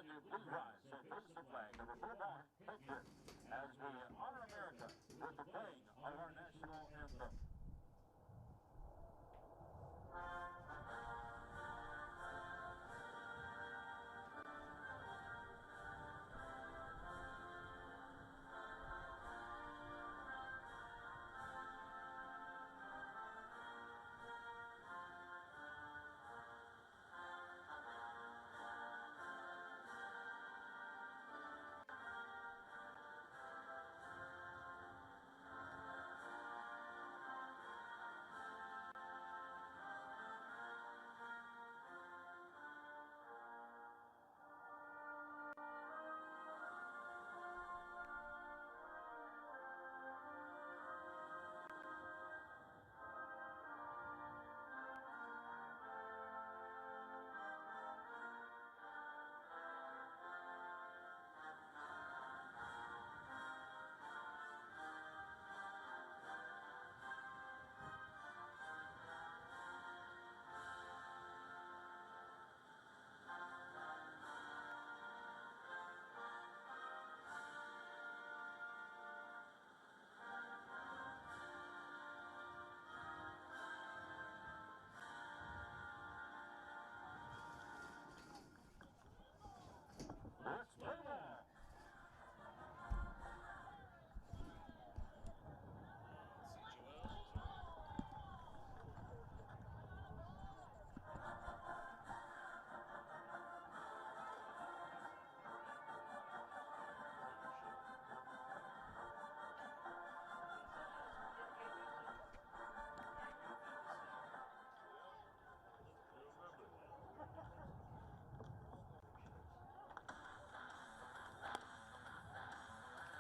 on your blue rise. So face the flag, number 4 ball, picture, as we honor America with the playing of our national anthem. Let's play ball.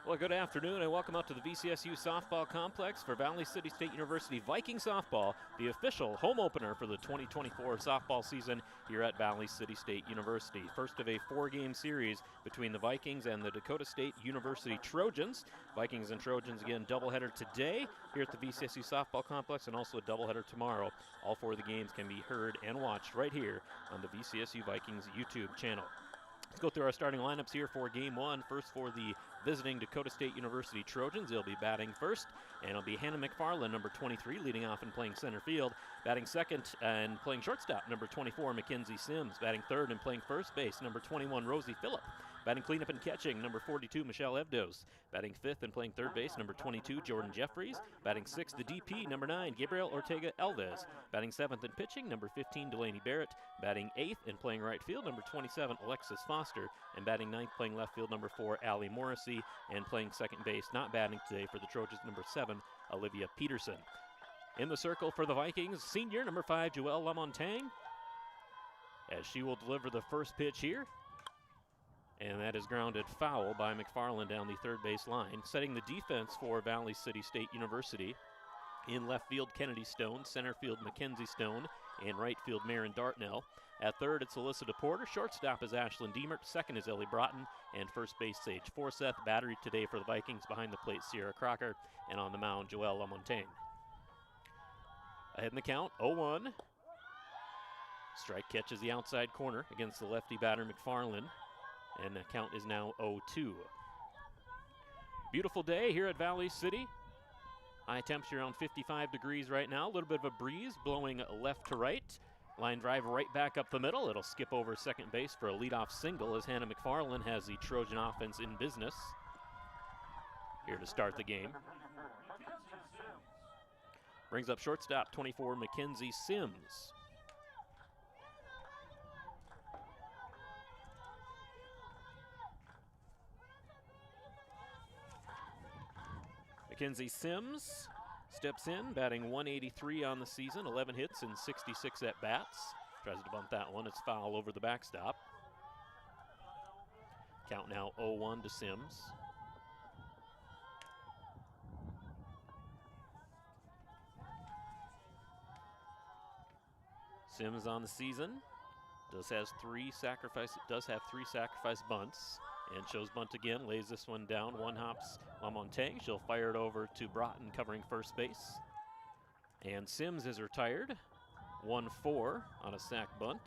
Well, good afternoon and welcome out to the VCSU softball complex for Valley City State University Viking softball, the official home opener for the 2024 softball season here at Valley City State University. First of a 4-game series between the Vikings and the Dakota State University Trojans. Vikings and Trojans again doubleheader today here at the VCSU softball complex and also a doubleheader tomorrow. All 4 of the games can be heard and watched right here on the VCSU Vikings YouTube channel. Let's go through our starting lineups here for Game 1. First for the visiting Dakota State University Trojans. They'll be batting first, and it'll be Hannah McFarland, number 23, leading off and playing center field. Batting second and playing shortstop, number 24, Mackenzie Sims. Batting third and playing first base, number 21, Rosie Phillip. Batting cleanup and catching, number 42, Michelle Evdos. Batting fifth and playing third base, number 22, Jordan Jeffries. Batting sixth, the DP, number 9, Gabriel Ortega Elvez. Batting seventh and pitching, number 15, Delaney Barrett. Batting eighth and playing right field, number 27, Alexis Foster. And batting ninth, playing left field, number 4, Allie Morrissey. And playing second base, not batting today for the Trojans, number 7, Olivia Peterson. In the circle for the Vikings, senior, number 5, Joelle Lamontagne, as she will deliver the first pitch here. And that is grounded foul by McFarland down the third base line. Setting the defense for Valley City State University. In left field, Kennedy Stone. Center field, Mackenzie Stone. And right field, Marin Dartnell. At third, it's Alyssa DePorter. Shortstop is Ashlyn Diemert. Second is Ellie Broughton. And first base, Sage Forsyth. Battery today for the Vikings. Behind the plate, Sierra Crocker. And on the mound, Joelle Lamontagne. Ahead in the count, 0-1. Strike catches the outside corner against the lefty batter, McFarland. And the count is now 0-2. Beautiful day here at Valley City. High temperature around 55 degrees right now. A little bit of a breeze blowing left to right. Line drive right back up the middle. It'll skip over second base for a leadoff single as Hannah McFarland has the Trojan offense in business. Here to start the game. Brings up shortstop, 24, Mackenzie Sims. Mackenzie Sims steps in, batting 183 on the season, 11 hits and 66 at-bats. Tries to bunt that one. It's foul over the backstop. Count now 0-1 to Sims. Sims on the season does have three sacrifice bunts. And shows bunt again, lays this one down. One hops Lamontagne. She'll fire it over to Broughton covering first base. And Sims is retired. 1-4 on a sac bunt.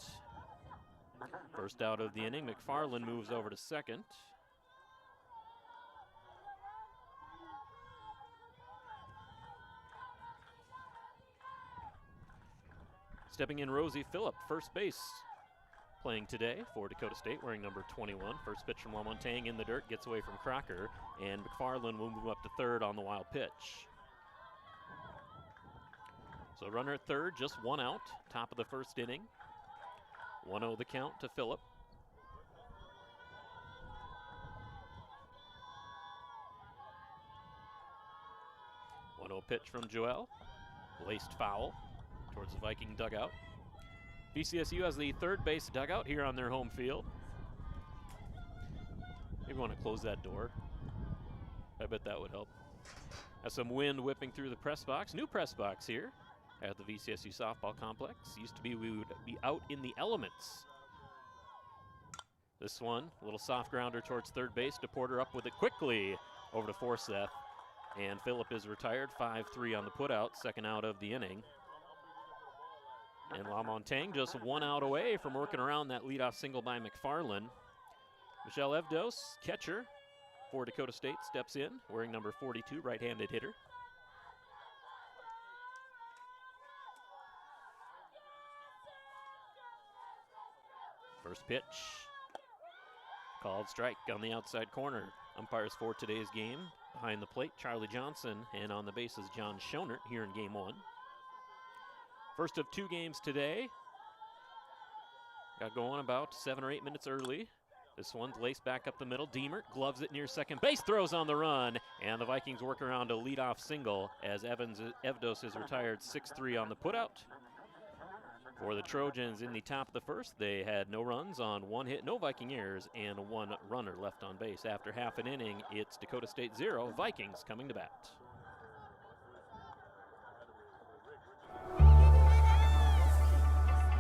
First out of the inning, McFarland moves over to second. Stepping in, Rosie Phillip, first base, playing today for Dakota State, wearing number 21. First pitch from LaMontagne in the dirt, gets away from Crocker, and McFarland will move up to third on the wild pitch. So runner at third, just one out, top of the first inning. 1-0 the count to Phillip. Pitch from Joel, laced foul towards the Viking dugout. VCSU has the third base dugout here on their home field. Maybe want to close that door. I bet that would help. Has some wind whipping through the press box. New press box here at the VCSU softball complex. Used to be we would be out in the elements. This one, a little soft grounder towards third base. DePorter up with it quickly over to Forsyth. And Phillip is retired, 5-3 on the putout, second out of the inning. And LaMontagne just one out away from working around that leadoff single by McFarland. Michelle Evdos, catcher for Dakota State, steps in, wearing number 42, right-handed hitter. First pitch, called strike on the outside corner. Umpires for today's game. Behind the plate, Charlie Johnson, and on the bases, John Schonert here in game one. First of two games today. Got going about 7 or 8 minutes early. This one's laced back up the middle. Diemert gloves it near second base, throws on the run, and the Vikings work around a leadoff single as Evdos is retired 6-3 on the putout. For the Trojans in the top of the first, they had no runs on one hit, no Viking errors, and one runner left on base. After half an inning, it's Dakota State 0, Vikings coming to bat.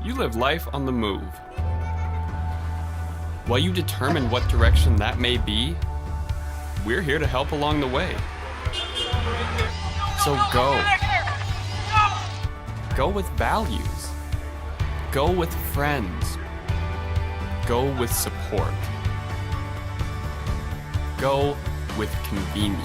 You live life on the move. While you determine what direction that may be, we're here to help along the way. So go. Go with values. Go with friends. Go with support. Go with convenience.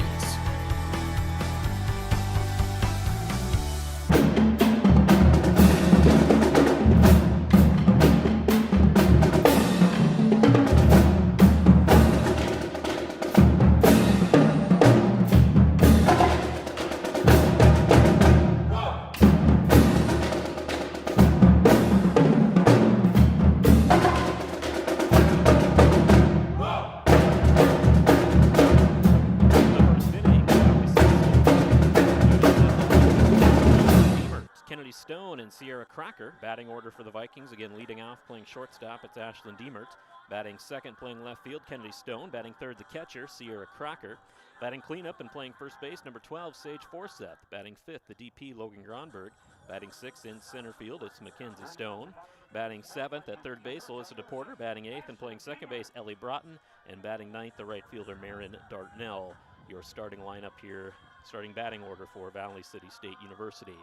Crocker, batting order for the Vikings. Again, leading off, playing shortstop, it's Ashlyn Diemert. Batting second, playing left field, Kennedy Stone. Batting third, the catcher, Sierra Crocker. Batting cleanup and playing first base, number 12, Sage Forsyth. Batting fifth, the DP, Logan Gronberg. Batting sixth in center field, it's Mackenzie Stone. Batting seventh at third base, Alyssa DePorter. Batting eighth and playing second base, Ellie Broughton. And batting ninth, the right fielder, Marin Dartnell. Your starting lineup here, starting batting order for Valley City State University.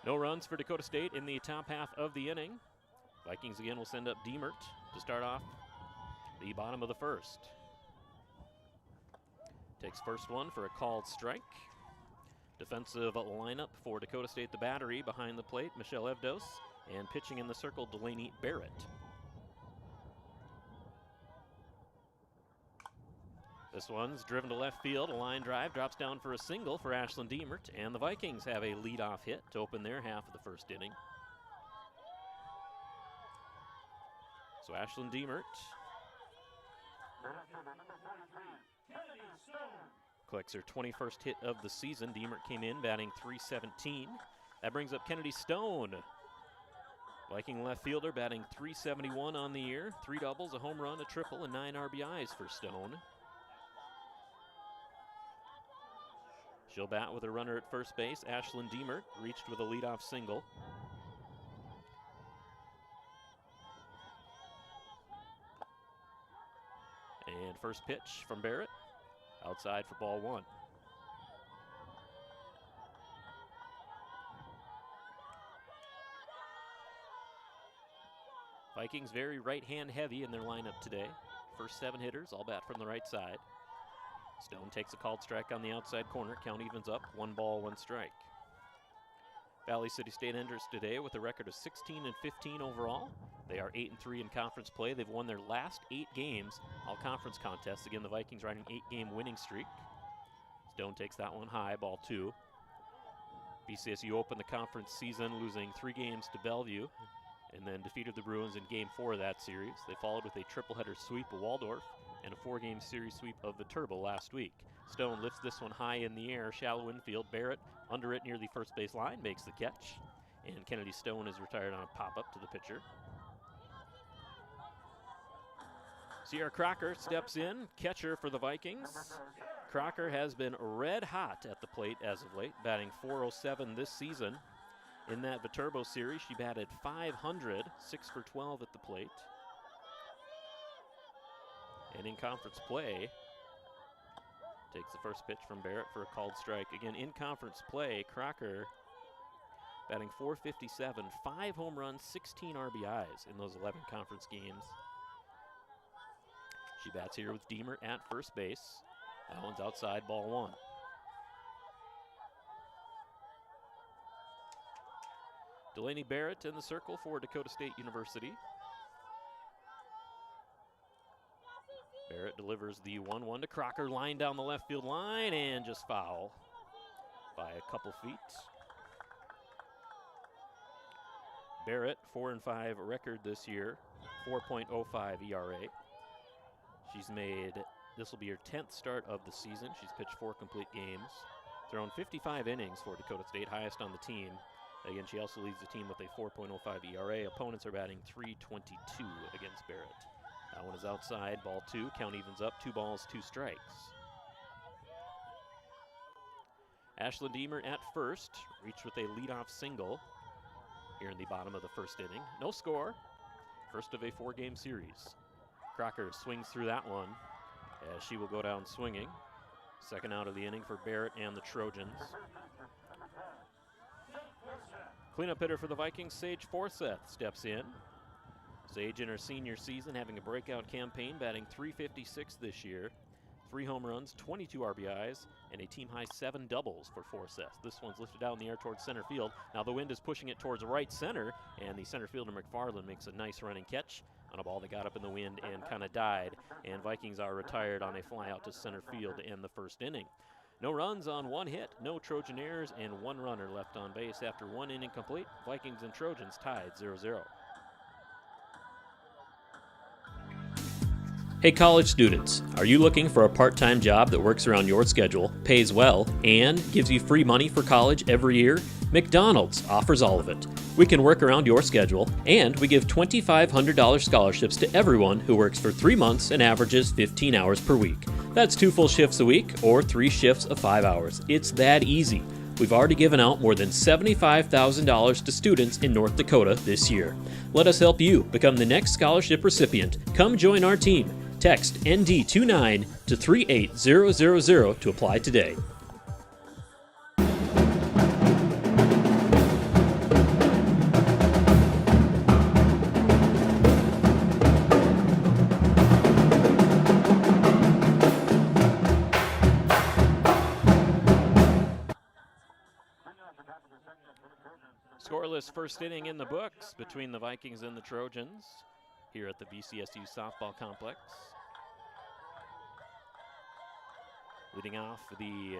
No runs for Dakota State in the top half of the inning. Vikings again will send up Diemert to start off the bottom of the first. Takes first one for a called strike. Defensive lineup for Dakota State, the battery behind the plate, Michelle Evdos, and pitching in the circle, Delaney Barrett. This one's driven to left field, a line drive, drops down for a single for Ashlyn Diemert, and the Vikings have a leadoff hit to open their half of the first inning. So Ashlyn Diemert collects her 21st hit of the season. Diemert came in batting .317. That brings up Kennedy Stone. Viking left fielder batting .371 on the year. 3 doubles, a home run, a triple, and 9 RBIs for Stone. She'll bat with a runner at first base. Ashlyn Diemert reached with a leadoff single. And first pitch from Barrett, outside for ball one. Vikings very right-hand heavy in their lineup today. First 7 hitters, all bat from the right side. Stone takes a called strike on the outside corner. Count evens up, 1 ball, 1 strike. Valley City State enters today with a record of 16-15 overall. They are 8-3 in conference play. They've won their last 8 games, all conference contests. Again, the Vikings riding an 8-game winning streak. Stone takes that one high, ball 2. VCSU opened the conference season losing 3 games to Bellevue and then defeated the Bruins in Game 4 of that series. They followed with a triple-header sweep of Waldorf and a 4-game series sweep of the Turbo last week. Stone lifts this one high in the air, shallow infield. Barrett under it near the first base line makes the catch, and Kennedy Stone is retired on a pop-up to the pitcher. Sierra Crocker steps in, catcher for the Vikings. Crocker has been red hot at the plate as of late, batting .407 this season. In that Viterbo series, she batted .500, 6 for 12 at the plate. And in conference play, takes the first pitch from Barrett for a called strike. Again, in conference play, Crocker batting .457, 5 home runs, 16 RBIs in those 11 conference games. She bats here with Deemer at first base. That one's outside, ball 1. Delaney Barrett in the circle for Dakota State University. Barrett delivers the 1-1 to Crocker, line down the left field line, and just foul by a couple feet. Barrett, 4-5 record this year, 4.05 ERA. She's made, this will be her 10th start of the season. She's pitched 4 complete games, thrown 55 innings for Dakota State, highest on the team. Again, she also leads the team with a 4.05 ERA. Opponents are batting .322 against Barrett. That one is outside, ball 2. Count evens up, 2 balls, 2 strikes. Ashlyn Deemer at first, reached with a leadoff single here in the bottom of the first inning. No score, first of a 4-game series. Crocker swings through that one as she will go down swinging. Second out of the inning for Barrett and the Trojans. Cleanup hitter for the Vikings, Sage Forsyth, steps in. Sage in her senior season having a breakout campaign, batting .356 this year. 3 home runs, 22 RBIs, and a team-high 7 doubles for Forsyth. This one's lifted out in the air towards center field. Now the wind is pushing it towards right center, and the center fielder McFarland makes a nice running catch on a ball that got up in the wind and kind of died. And Vikings are retired on a fly out to center field to end the first inning. No runs on 1 hit, no Trojan errors, and 1 runner left on base after 1 inning complete. Vikings and Trojans tied 0-0. Hey college students, are you looking for a part-time job that works around your schedule, pays well, and gives you free money for college every year? McDonald's offers all of it. We can work around your schedule, and we give $2,500 scholarships to everyone who works for 3 months and averages 15 hours per week. That's 2 full shifts a week or 3 shifts of 5 hours. It's that easy. We've already given out more than $75,000 to students in North Dakota this year. Let us help you become the next scholarship recipient. Come join our team. Text ND29 to 38000 to apply today. Scoreless first inning in the books between the Vikings and the Trojans here at the VCSU softball complex. Leading off the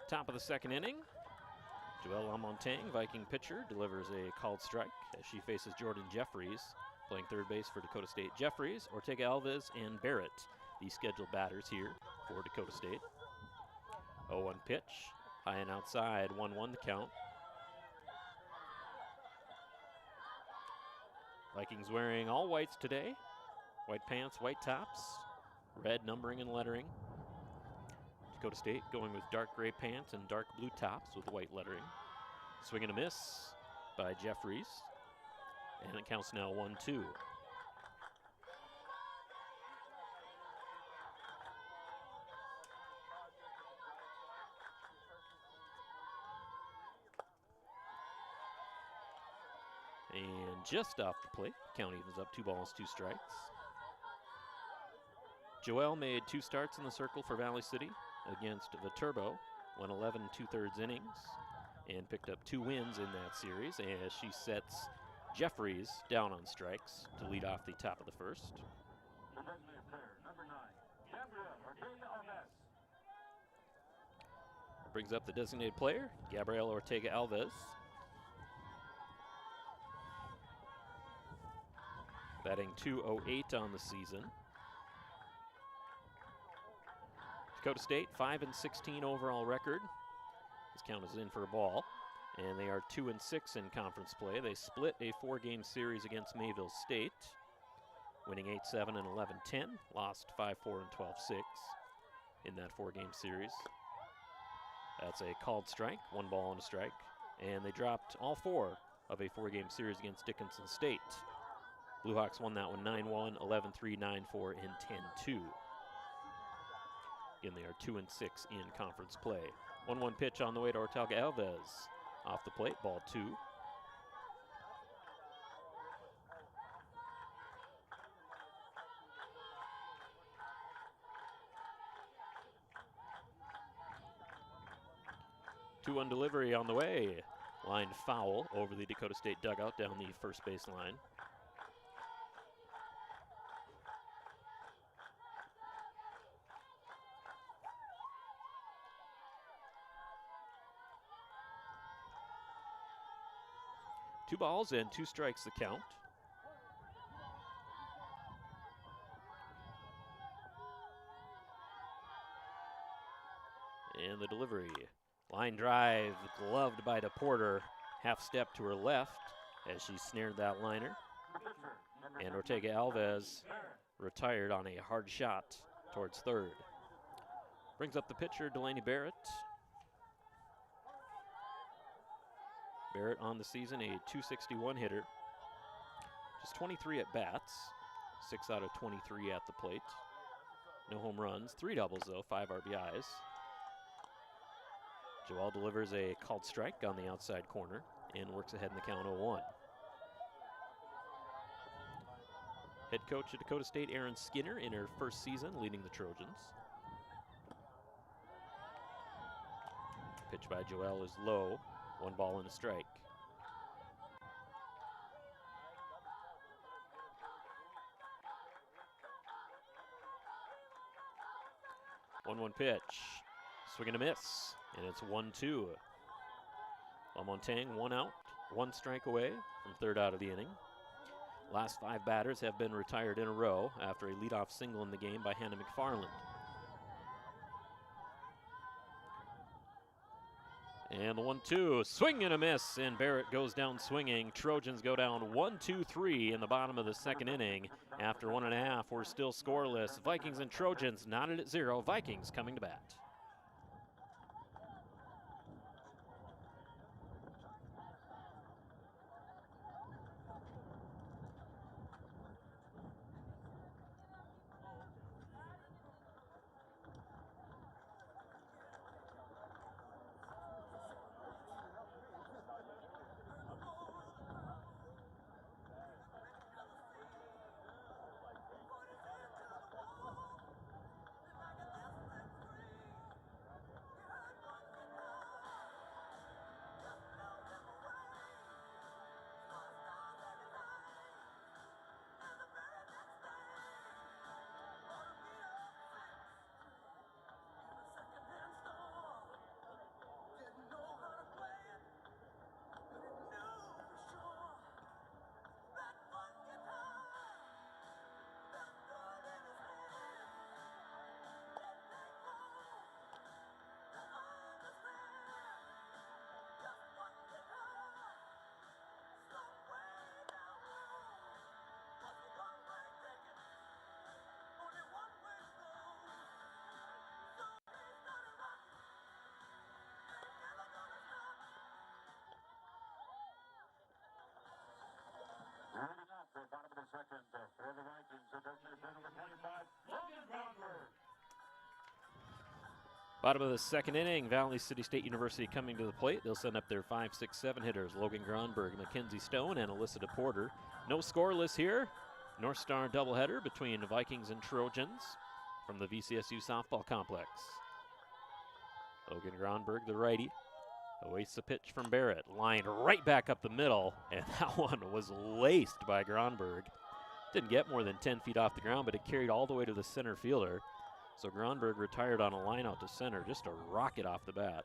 top of the second inning, Joelle Lamontagne, Viking pitcher, delivers a called strike as she faces Jordan Jeffries, playing third base for Dakota State. Jeffries, Ortega Alves, and Barrett, the scheduled batters here for Dakota State. 0-1 pitch, high and outside, 1-1 the count. Vikings wearing all whites today. White pants, white tops, red numbering and lettering. Dakota State going with dark gray pants and dark blue tops with white lettering. Swing and a miss by Jeffries. And it counts now 1-2. And just off the plate. Count evens up 2 balls, 2 strikes. Joel made 2 starts in the circle for Valley City against Viterbo, went 11 2/3 innings, and picked up 2 wins in that series as she sets Jeffries down on strikes to lead off the top of the first. The designated player, number 9, Gabrielle Ortega-Alves. Brings up the designated player, Gabriel Ortega-Alves. Batting .208 on the season. Dakota State, 5-16 overall record. This count is in for a ball. And they are 2-6 in conference play. They split a 4-game series against Mayville State, winning 8-7 and 11-10, lost 5-4 and 12-6 in that 4-game series. That's a called strike, 1 ball and a strike. And they dropped all 4 of a 4-game series against Dickinson State. Blue Hawks won that one 9-1, 11-3, 9-4, and 10-2. Again, they are 2-6 in conference play. 1-1 pitch on the way to Ortega-Alves. Off the plate, ball 2. Two-one delivery on the way. Line foul over the Dakota State dugout down the first base line. Two balls and 2 strikes the count. And the delivery. Line drive, gloved by DePorter. Half step to her left as she snared that liner. And Ortega-Alves retired on a hard shot towards third. Brings up the pitcher, Delaney Barrett. Barrett on the season, a .261 hitter. Just 23 at bats, 6 out of 23 at the plate. No home runs, 3 doubles though, 5 RBIs. Joel delivers a called strike on the outside corner and works ahead in the count 0-1. Head coach at Dakota State, Erin Skinner, in her first season leading the Trojans. Pitch by Joel is low. 1 ball and a strike. One pitch. Swing and a miss. And it's 1-2. Lamontagne 1 out, 1 strike away from third out of the inning. Last 5 batters have been retired in a row after a leadoff single in the game by Hannah McFarland. And the 1-2, swing and a miss, and Barrett goes down swinging. Trojans go down 1-2-3 in the bottom of the second inning. After 1.5, we're still scoreless. Vikings and Trojans knotted at 0. Vikings coming to bat. Bottom of the second inning, Valley City State University coming to the plate. They'll send up their 5, 6, 7 hitters, Logan Gronberg, Mackenzie Stone, and Alyssa DePorter. No scoreless here. North Star doubleheader between Vikings and Trojans from the VCSU softball complex. Logan Gronberg, the righty, awaits the pitch from Barrett, lined right back up the middle, and that one was laced by Gronberg. Didn't get more than 10 feet off the ground, but it carried all the way to the center fielder. So Gronberg retired on a line out to center, just a rocket off the bat.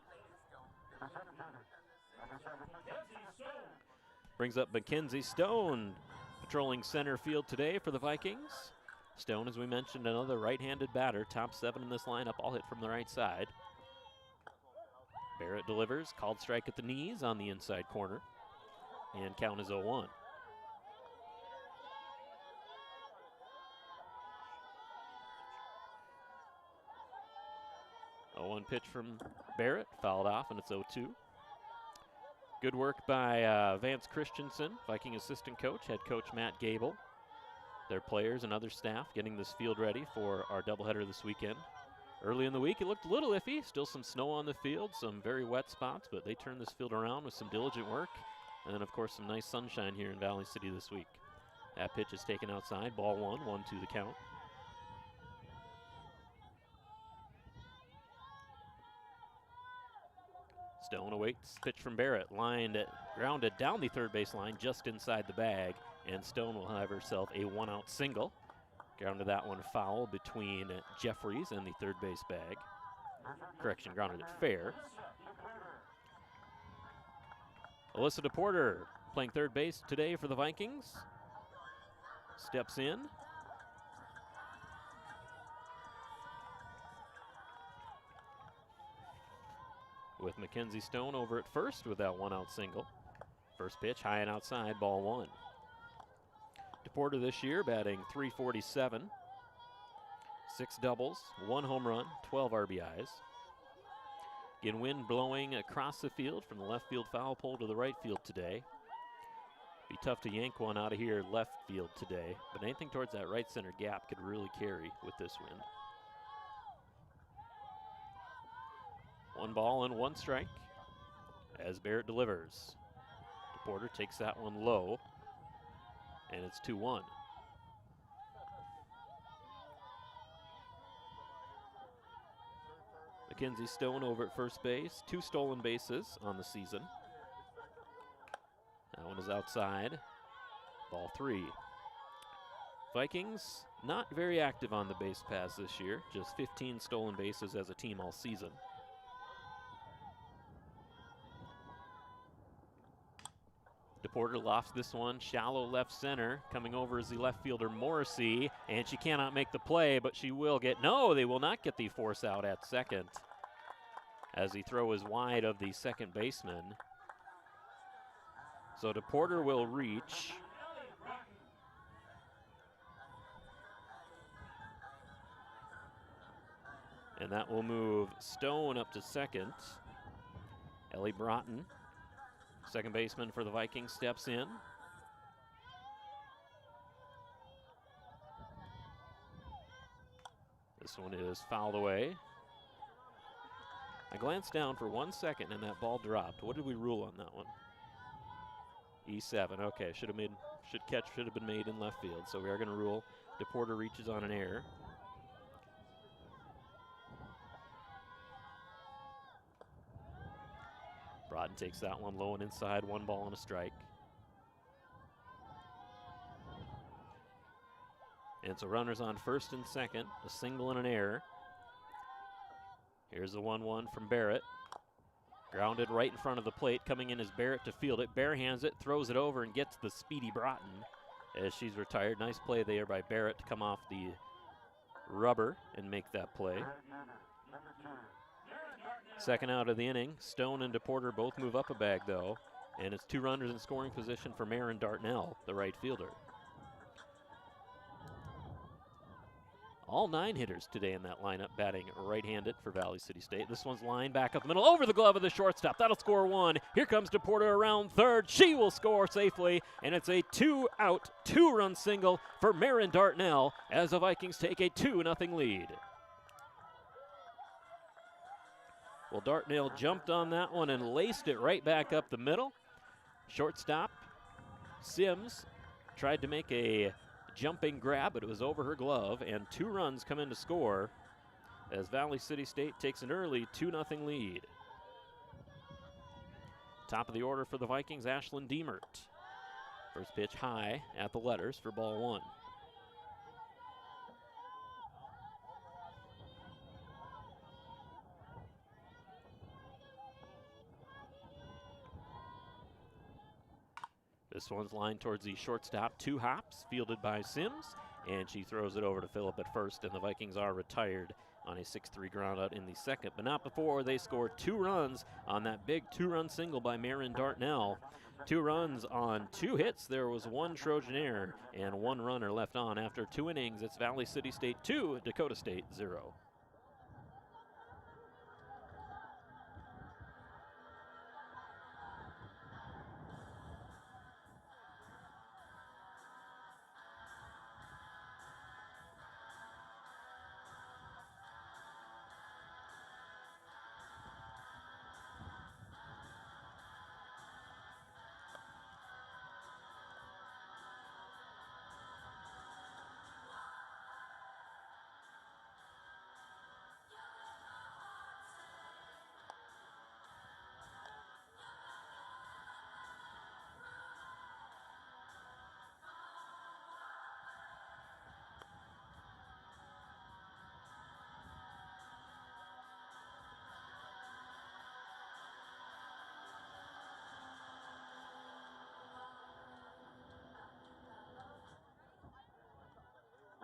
Brings up Mackenzie Stone, patrolling center field today for the Vikings. Stone, as we mentioned, another right-handed batter, top 7 in this lineup, all hit from the right side. Barrett delivers, called strike at the knees on the inside corner, and count is 0-1. 0-1 pitch from Barrett, fouled off, and it's 0-2. Good work by Vance Christensen, Viking assistant coach, head coach Matt Gable, their players and other staff getting this field ready for our doubleheader this weekend. Early in the week, it looked a little iffy, still some snow on the field, some very wet spots, but they turned this field around with some diligent work, and then, of course, some nice sunshine here in Valley City this week. That pitch is taken outside, ball 1, 1-2 the count. Stone awaits pitch from Barrett, grounded down the third base line just inside the bag, and Stone will have herself a 1-out single. Grounded that one foul between Jeffries and the third base bag. Correction, grounded it fair. Alyssa DePorter playing third base today for the Vikings. Steps in. With Mackenzie Stone over at first with that 1-out single. First pitch, high and outside, ball 1. DePorter this year batting .347, 6 doubles, 1 home run, 12 RBIs. Again, wind blowing across the field from the left field foul pole to the right field today. Be tough to yank one out of here left field today, but anything towards that right center gap could really carry with this wind. 1 ball and 1 strike as Barrett delivers. DePorter takes that one low, and it's 2-1. Mackenzie Stone over at first base, 2 stolen bases on the season. That one is outside, ball 3. Vikings not very active on the base paths this year, just 15 stolen bases as a team all season. DePorter lofts this one, shallow left center. Coming over is the left fielder Morrissey, and she cannot make the play, but she will get, no, they will not get the force out at second, as the throw is wide of the second baseman. So DePorter will reach. And that will move Stone up to second. Ellie Broughton, second baseman for the Vikings, steps in. This one is fouled away. I glanced down for 1 second and that ball dropped. What did we rule on that one? E7, okay, should have been made in left field. So we are gonna rule DePorter reaches on an error. Broughton takes that one low and inside, 1 ball and a strike. And so runners on first and second, a single and an error. Here's the 1-1 from Barrett. Grounded right in front of the plate, coming in is Barrett to field it. Barehands it, throws it over, and gets the speedy Broughton as she's retired. Nice play there by Barrett to come off the rubber and make that play. Second out of the inning, Stone and DePorter both move up a bag though, and it's 2 runners in scoring position for Marin Dartnell, the right fielder. All 9 hitters today in that lineup batting right-handed for Valley City State. This one's lined back up the middle, over the glove of the shortstop. That'll score 1. Here comes DePorter around third. She will score safely, and it's a 2-out, 2-run single for Marin Dartnell as the Vikings take a 2-0 lead. Well, Dartnell jumped on that one and laced it right back up the middle. Shortstop Sims tried to make a jumping grab, but it was over her glove, and 2 runs come in to score as Valley City State takes an early 2-0 lead. Top of the order for the Vikings, Ashlyn Diemert. First pitch high at the letters for ball 1. This one's lined towards the shortstop, 2 hops, fielded by Sims, and she throws it over to Phillip at first, and the Vikings are retired on a 6-3 groundout in the second, but not before they score 2 runs on that big 2-run single by Marin Dartnell. 2 runs on 2 hits. There was 1 Trojan error and 1 runner left on after 2 innings. It's Valley City State 2, Dakota State 0.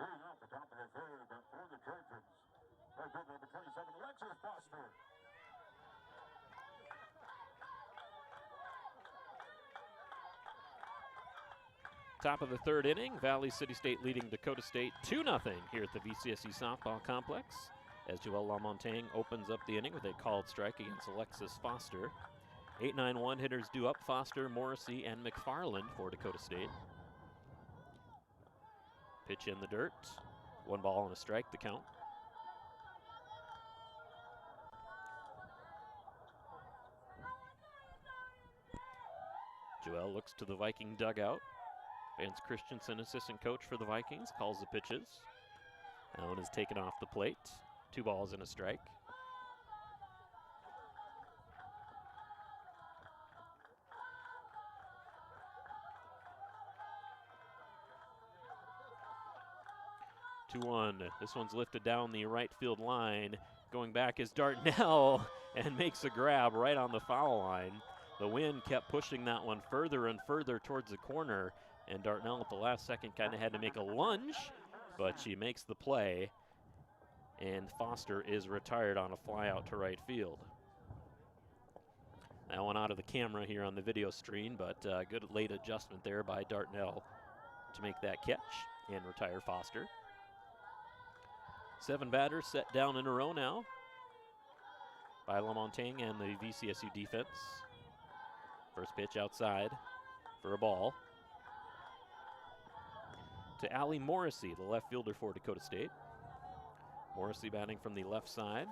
Leading off the top of the third for the Trojans. There's number 27, Alexis Foster. Top of the 3rd inning, Valley City State leading Dakota State 2-0 here at the VCSU softball complex as Joelle Lamontagne opens up the inning with a called strike against Alexis Foster. 8-9-1 hitters due up, Foster, Morrissey, and McFarland for Dakota State. Pitch in the dirt. 1 ball and a strike, the count. Joelle looks to the Viking dugout. Vance Christensen, assistant coach for the Vikings, calls the pitches. That one is taken off the plate. 2 balls and a strike. This one's lifted down the right field line. Going back is Dartnell and makes a grab right on the foul line. The wind kept pushing that one further and further towards the corner, and Dartnell at the last second kind of had to make a lunge, but she makes the play, and Foster is retired on a fly out to right field. That one out of the camera here on the video screen, but good late adjustment there by Dartnell to make that catch and retire Foster. 7 batters set down in a row now by Lamontagne and the VCSU defense. First pitch outside for a ball to Allie Morrissey, the left fielder for Dakota State. Morrissey batting from the left side.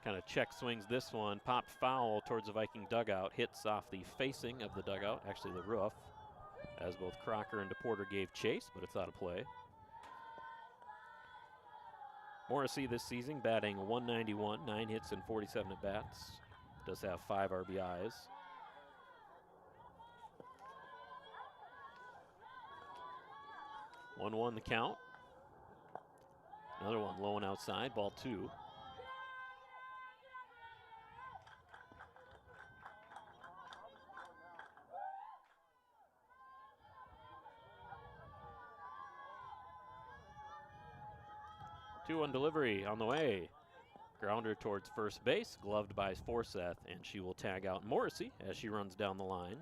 Kind of check swings this one, popped foul towards the Viking dugout, hits off the facing of the dugout, actually the roof, as both Crocker and DePorter gave chase, but it's out of play. Morrissey this season batting .191, 9 hits and 47 at-bats. Does have 5 RBIs. One the count. Another one low and outside, ball 2. Two-one delivery on the way. Grounder towards first base, gloved by Forseth, and she will tag out Morrissey as she runs down the line.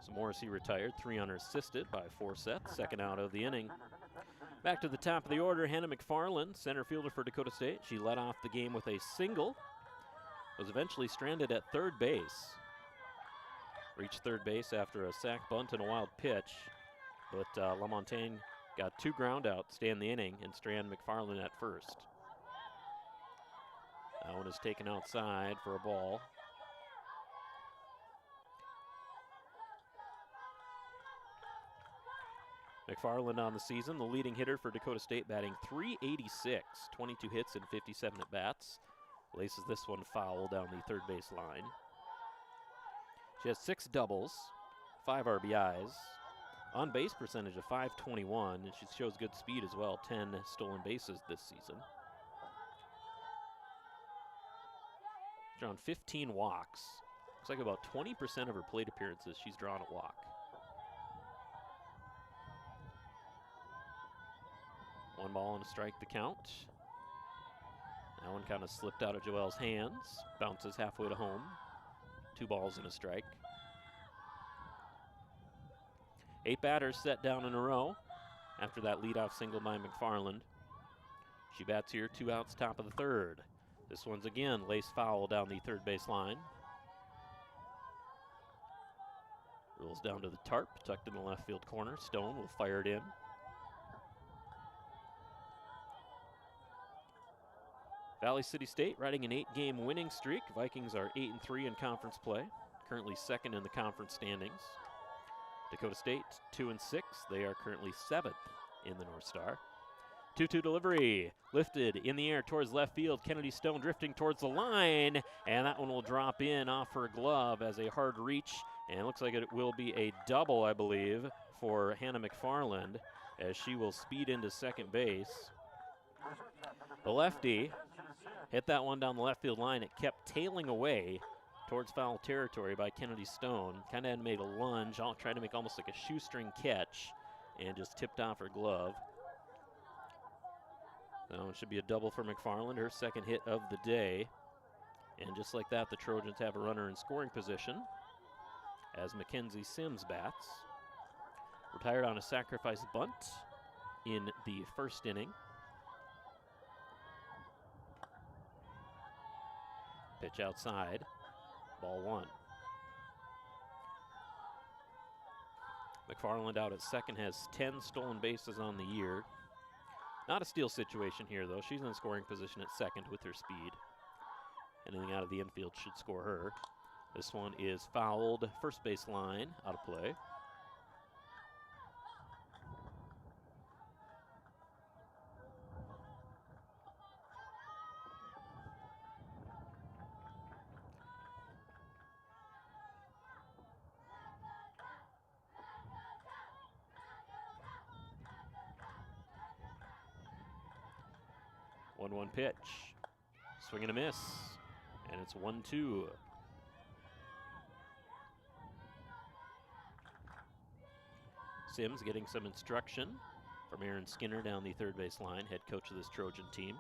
So Morrissey retired, 3 unassisted by Forseth, second out of the inning. Back to the top of the order, Hannah McFarland, center fielder for Dakota State. She led off the game with a single, was eventually stranded at third base. Reached third base after a sac bunt and a wild pitch, but Lamontagne got 2 ground outs, stay in the inning, and strand McFarland at first. That one is taken outside for a ball. McFarland on the season, the leading hitter for Dakota State, batting .386, 22 hits and 57 at-bats. Laces this one foul down the third base line. She has 6 doubles, 5 RBIs, on-base percentage of .521, and she shows good speed as well, 10 stolen bases this season. She's drawn 15 walks. Looks like about 20% of her plate appearances she's drawn a walk. One ball and a strike to count. That one kind of slipped out of Joelle's hands. Bounces halfway to home. 2 balls and a strike. 8 batters set down in a row after that leadoff single by McFarland. She bats here, 2 outs, top of the third. This one's again laced foul down the third base line. Rolls down to the tarp, tucked in the left field corner. Stone will fire it in. Valley City State riding an 8-game winning streak. Vikings are 8-3 in conference play, currently second in the conference standings. Dakota State 2-6. They are currently 7th in the North Star. 2-2 delivery, lifted in the air towards left field. Kennedy Stone drifting towards the line, and that one will drop in off her glove as a hard reach, and it looks like it will be a double, I believe, for Hannah McFarland as she will speed into second base. The lefty hit that one down the left field line. It kept tailing away towards foul territory by Kennedy Stone. Kind of had made a lunge, tried to make almost like a shoestring catch, and just tipped off her glove. So it should be a double for McFarland, her second hit of the day. And just like that, the Trojans have a runner in scoring position as Mackenzie Sims bats. Retired on a sacrifice bunt in the first inning. Pitch outside, ball 1. McFarland out at second, has 10 stolen bases on the year. Not a steal situation here, though. She's in scoring position at second with her speed. Anything out of the infield should score her. This one is fouled, first base line, out of play. One pitch, swing and a miss, and it's 1-2. Sims getting some instruction from Aaron Skinner down the third base line, head coach of this Trojan team.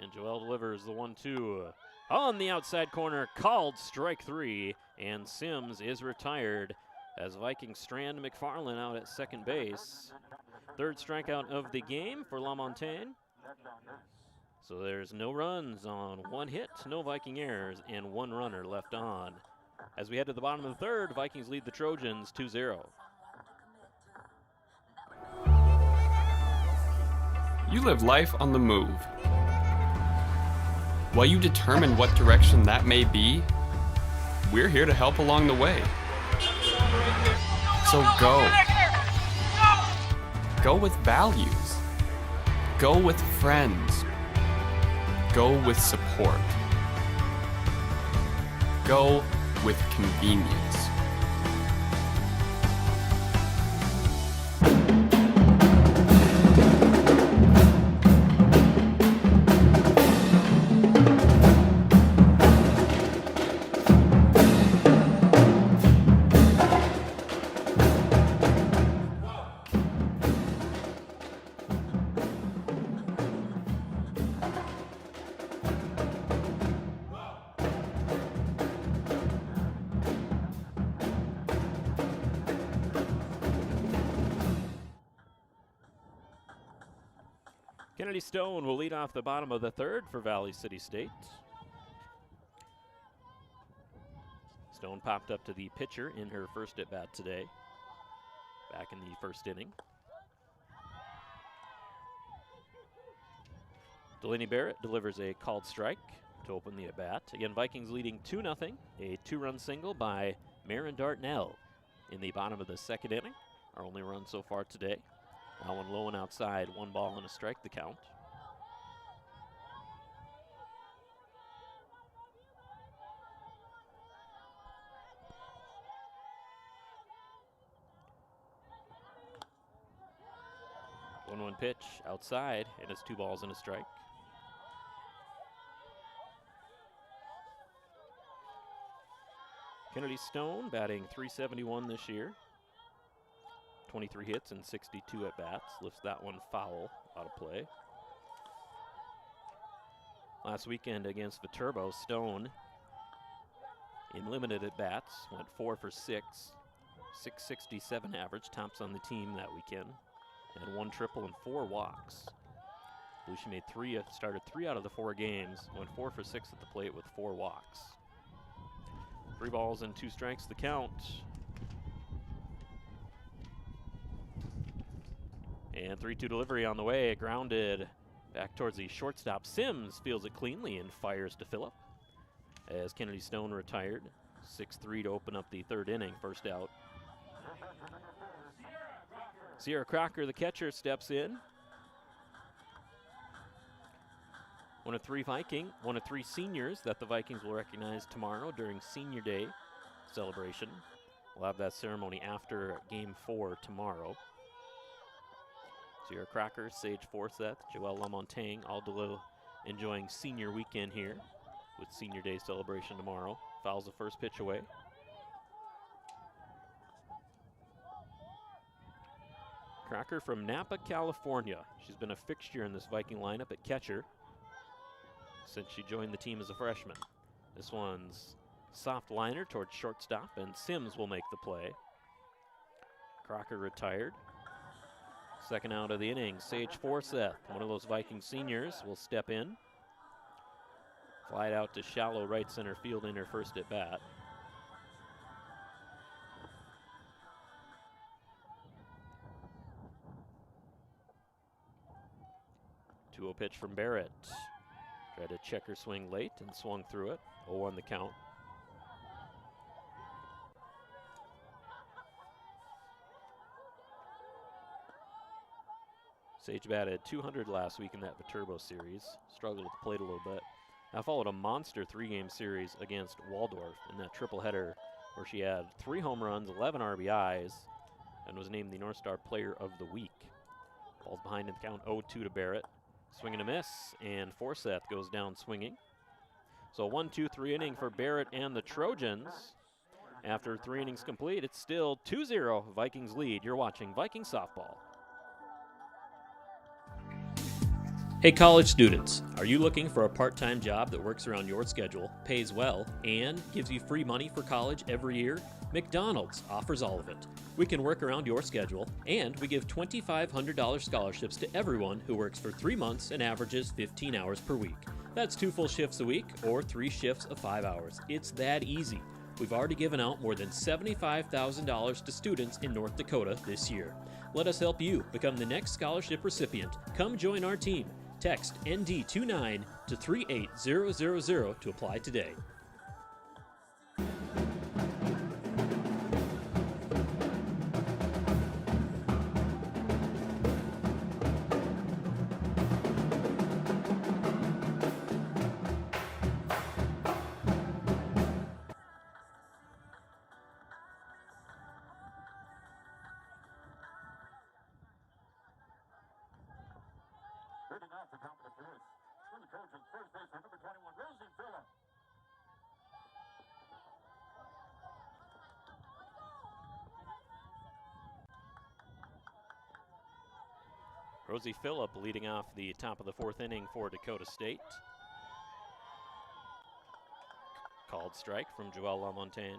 And Joelle delivers the 1-2 on the outside corner, called strike 3, and Sims is retired as Vikings strand McFarland out at second base. Third strikeout of the game for LaMontagne. So there's no runs on 1 hit, no Viking errors, and 1 runner left on. As we head to the bottom of the third, Vikings lead the Trojans 2-0. You live life on the move. While you determine what direction that may be, we're here to help along the way. So go. Go with values. Go with friends. Go with support. Go with convenience. Kennedy Stone will lead off the bottom of the third for Valley City State. Stone popped up to the pitcher in her first at-bat today, back in the first inning. Delaney Barrett delivers a called strike to open the at-bat. Again, Vikings leading 2-0. A 2-run single by Marin Dartnell in the bottom of the second inning. Our only run so far today. That one low and outside, 1 ball and a strike the count. One pitch outside, and it's 2 balls and a strike. Kennedy Stone batting .371 this year. 23 hits and 62 at-bats. Lifts that one foul out of play. Last weekend against Viterbo, Stone in limited at-bats went 4 for 6. 667 average, tops on the team that weekend. And 1 triple and 4 walks. Lucia made started 3 out of the 4 games, went 4 for 6 at the plate with 4 walks. 3 balls and 2 strikes the count. And 3-2 delivery on the way, grounded back towards the shortstop. Sims fields it cleanly and fires to Phillip as Kennedy Stone retired. 6-3 to open up the 3rd inning, first out. Sierra Crocker, the catcher, steps in. One of 3 seniors that the Vikings will recognize tomorrow during Senior Day celebration. We'll have that ceremony after Game 4 tomorrow. Sierra Crocker, Sage Forsyth, Joelle Lamontagne, all enjoying senior weekend here with Senior Day celebration tomorrow. Fouls the first pitch away. Crocker from Napa, California. She's been a fixture in this Viking lineup at catcher since she joined the team as a freshman. This one's soft liner towards shortstop, and Sims will make the play. Crocker retired. Second out of the inning, Sage Forsyth, one of those Viking seniors, will step in. Fly it out to shallow right center field in her first at bat. Two-0 pitch from Barrett. Tried to check her swing late and swung through it. 0-1 the count. Sage batted .200 last week in that Viterbo series. Struggled with the plate a little bit. Now followed a monster 3-game series against Waldorf in that triple-header where she had 3 home runs, 11 RBIs, and was named the North Star Player of the Week. Falls behind in the count, 0-2 to Barrett. Swing and a miss, and Forsyth goes down swinging. So 1-2-3 inning for Barrett and the Trojans. After 3 innings complete, it's still 2-0 Vikings lead. You're watching Viking softball. Hey college students, are you looking for a part-time job that works around your schedule, pays well, and gives you free money for college every year? McDonald's offers all of it. We can work around your schedule, and we give $2,500 scholarships to everyone who works for 3 months and averages 15 hours per week. That's 2 full shifts a week or 3 shifts of 5 hours. It's that easy. We've already given out more than $75,000 to students in North Dakota this year. Let us help you become the next scholarship recipient. Come join our team. Text ND29 to 38000 to apply today. Rosie Phillip leading off the top of the 4th inning for Dakota State. Called strike from Joelle Lamontagne.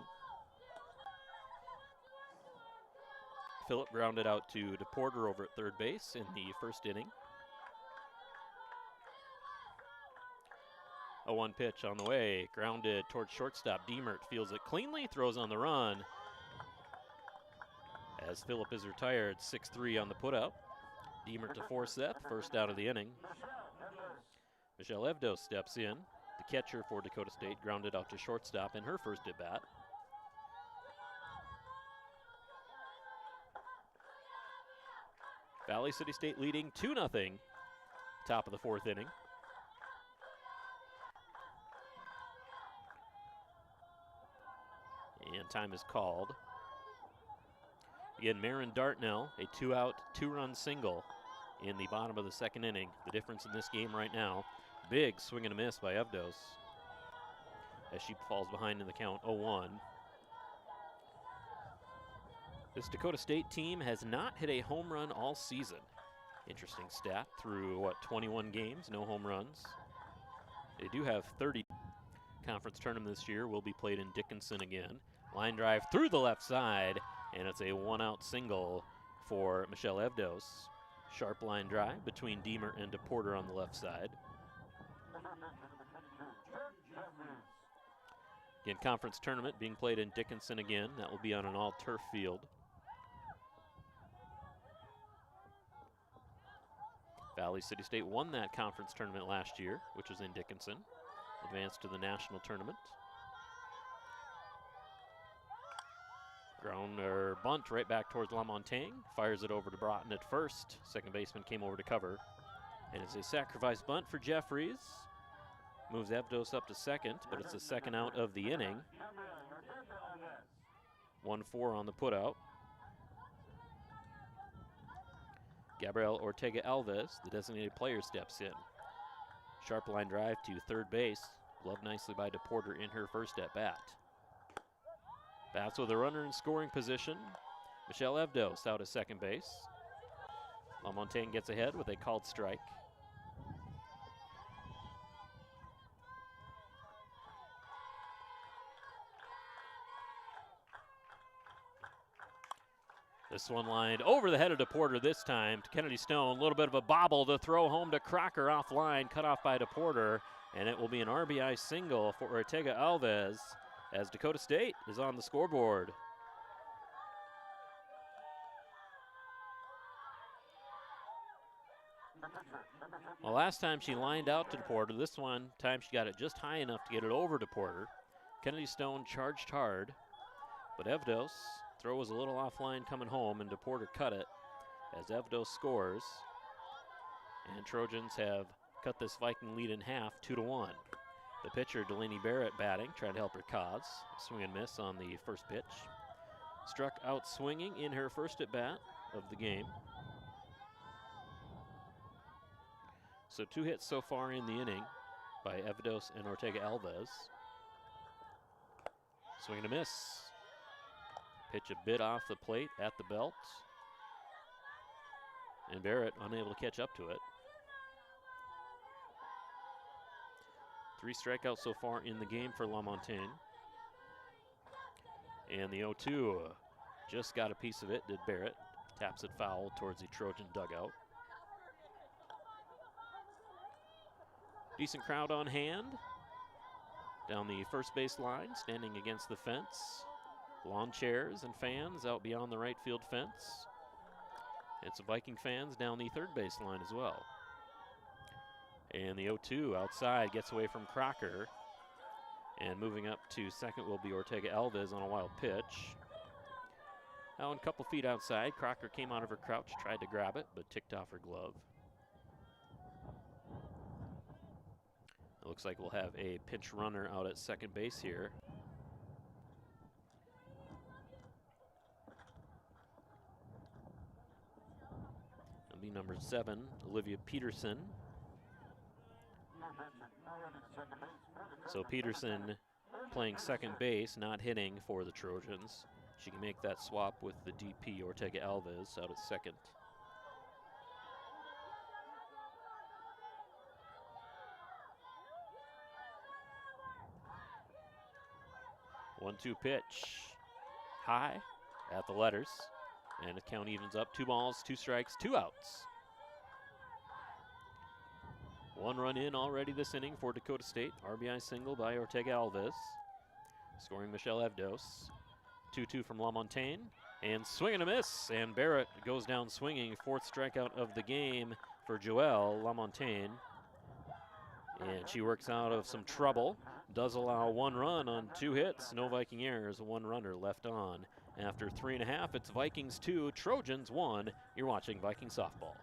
Phillip grounded out to DePorter over at 3rd base in the 1st inning. 0-1 pitch on the way, grounded towards shortstop. Diemert fields it cleanly, throws on the run. As Phillip is retired, 6-3 on the putout. Diemert to Forsyth, first out of the inning. Michelle Evdos steps in. The catcher for Dakota State grounded out to shortstop in her first at bat. Valley City State leading 2-0, top of the 4th inning. And time is called. Again, Marin Dartnell, a 2-out, 2-run single in the bottom of the 2nd inning. The difference in this game right now, big swing and a miss by Evdos as she falls behind in the count 0-1. This Dakota State team has not hit a home run all season. Interesting stat through, 21 games, no home runs. They do have 30. Conference tournament this year will be played in Dickinson again. Line drive through the left side, and it's a 1-out single for Michelle Evdos. Sharp line drive between Deemer and DePorter on the left side. Again, conference tournament being played in Dickinson again. That will be on an all-turf field. Valley City State won that conference tournament last year, which was in Dickinson. Advanced to the national tournament. Ground or bunt right back towards LaMontagne. Fires it over to Broughton at first. Second baseman came over to cover. And it's a sacrifice bunt for Jeffries. Moves Evdos up to second, but it's the 2nd out of the inning. 1-4 on the putout. Gabrielle Ortega Alves, the designated player, steps in. Sharp line drive to third base. Gloved nicely by DePorter in her first at bat. Bats with a runner in scoring position. Michelle Evdos out at second base. LaMontagne gets ahead with a called strike. This one lined over the head of DePorter this time to Kennedy Stone. A little bit of a bobble to throw home to Crocker offline, cut off by DePorter, and it will be an RBI single for Ortega Alves as Dakota State is on the scoreboard. Well, last time she lined out to DePorter. This one time she got it just high enough to get it over DePorter. Kennedy Stone charged hard, but Evdos' throw was a little offline coming home, and DePorter cut it as Evdos scores. And Trojans have cut this Viking lead in half, 2-1. The pitcher, Delaney Barrett, batting, trying to help her cause. Swing and miss on the first pitch. Struck out swinging in her first at bat of the game. So 2 hits so far in the inning by Evdos and Ortega Alves. Swing and a miss. Pitch a bit off the plate at the belt. And Barrett unable to catch up to it. 3 strikeouts so far in the game for LaMontagne. And the 0-2 just got a piece of it, did Barrett. Taps it foul towards the Trojan dugout. Decent crowd on hand. Down the first base line, standing against the fence. Lawn chairs and fans out beyond the right field fence. And some Viking fans down the third base line as well. And the 0-2 outside gets away from Crocker. And moving up to second will be Ortega Alves on a wild pitch. Now a couple feet outside, Crocker came out of her crouch, tried to grab it, but ticked off her glove. It looks like we'll have a pinch runner out at second base here. It'll be number 7, Olivia Peterson. So Peterson playing second base, not hitting for the Trojans. She can make that swap with the DP Ortega Alves out at second. 1-2 pitch. High at the letters. And the count evens up. 2 balls, 2 strikes, 2 outs. 1 run in already this inning for Dakota State. RBI single by Ortega Alves. Scoring Michelle Evdos. 2-2 from LaMontagne. And swing and a miss. And Barrett goes down swinging. 4th strikeout of the game for Joelle LaMontagne. And she works out of some trouble. Does allow 1 run on 2 hits. No Viking errors, 1 runner left on. After 3.5, it's Vikings 2, Trojans 1. You're watching Viking softball.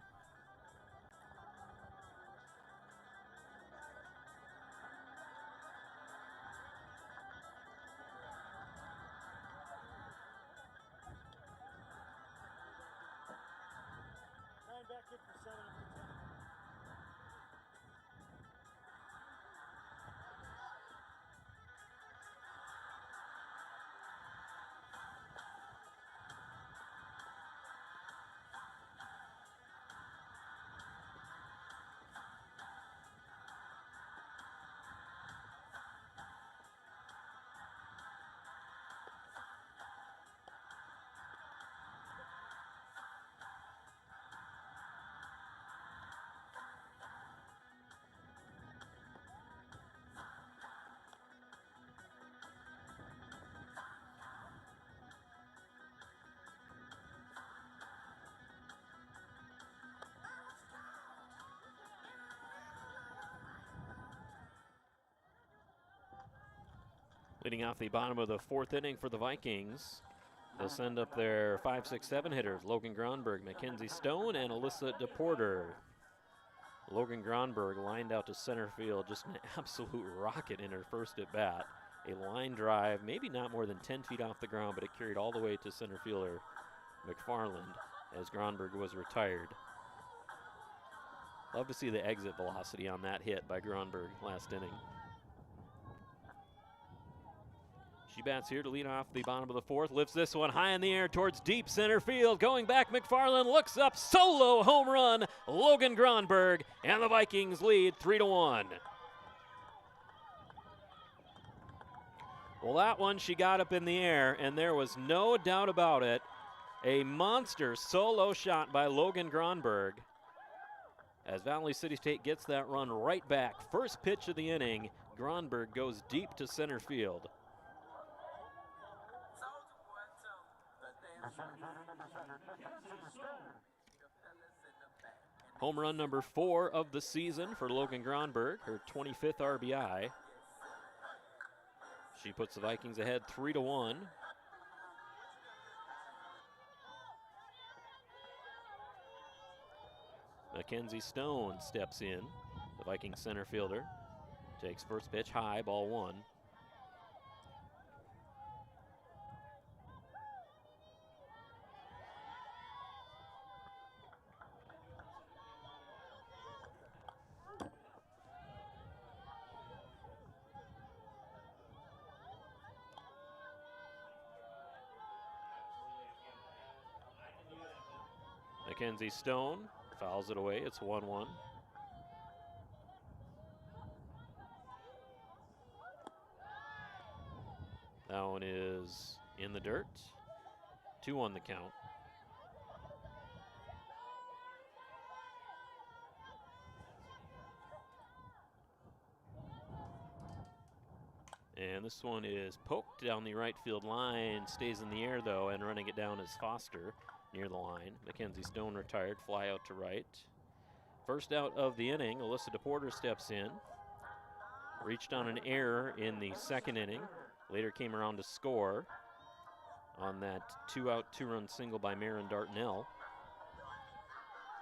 Back in for 7 up to 10. Leading off the bottom of the 4th inning for the Vikings. They'll send up their 5, 6, 7 hitters, Logan Gronberg, Mackenzie Stone, and Alyssa DePorter. Logan Gronberg lined out to center field, just an absolute rocket in her first at bat. A line drive, maybe not more than 10 feet off the ground, but it carried all the way to center fielder McFarland as Gronberg was retired. Love to see the exit velocity on that hit by Gronberg last inning. She bats here to lead off the bottom of the 4th, lifts this one high in the air towards deep center field. Going back, McFarland looks up, solo home run, Logan Gronberg, and the Vikings lead 3-1. Well, that one she got up in the air, and there was no doubt about it. A monster solo shot by Logan Gronberg as Valley City State gets that run right back. First pitch of the inning, Gronberg goes deep to center field. Home run number 4 of the season for Logan Gronberg, her 25th RBI. She puts the Vikings ahead 3-1. Mackenzie Stone steps in, the Vikings center fielder. Takes first pitch high, ball 1. Mackenzie Stone fouls it away. It's 1-1. That one is in the dirt. 2 on the count. And this one is poked down the right field line. Stays in the air, though, and running it down is Foster near the line. Mackenzie Stone retired, fly out to right. First out of the inning, Alyssa DePorter steps in. Reached on an error in the 2nd inning. Later came around to score on that 2-out, 2-run single by Marin Dartnell.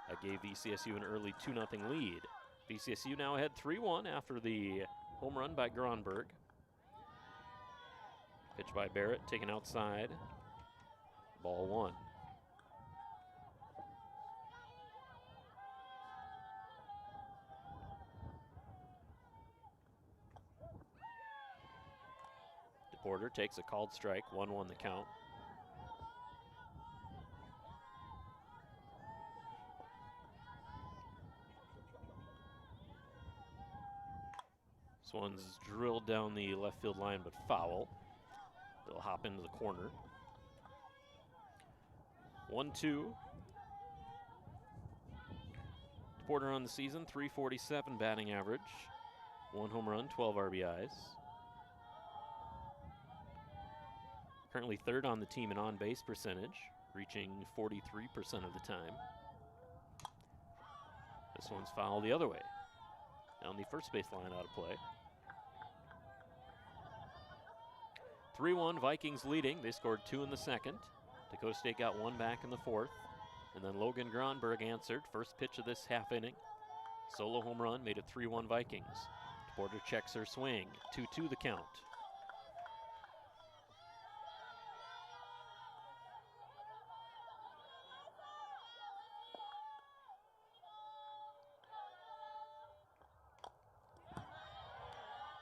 That gave VCSU an early 2-0 lead. VCSU now ahead 3-1 after the home run by Gronberg. Pitch by Barrett, taken outside. Ball 1. DePorter takes a called strike, 1-1 the count. This one's drilled down the left field line, but foul. They'll hop into the corner. 1-2. DePorter on the season, .347 batting average. 1 home run, 12 RBIs. Currently 3rd on the team in on-base percentage, reaching 43% of the time. This one's fouled the other way. down the first base line out of play. 3-1 Vikings leading. They scored 2 in the second. Dakota State got 1 back in the fourth. And then Logan Gronberg answered. First pitch of this half inning. Solo home run made it 3-1 Vikings. Porter checks her swing. 2-2 the count.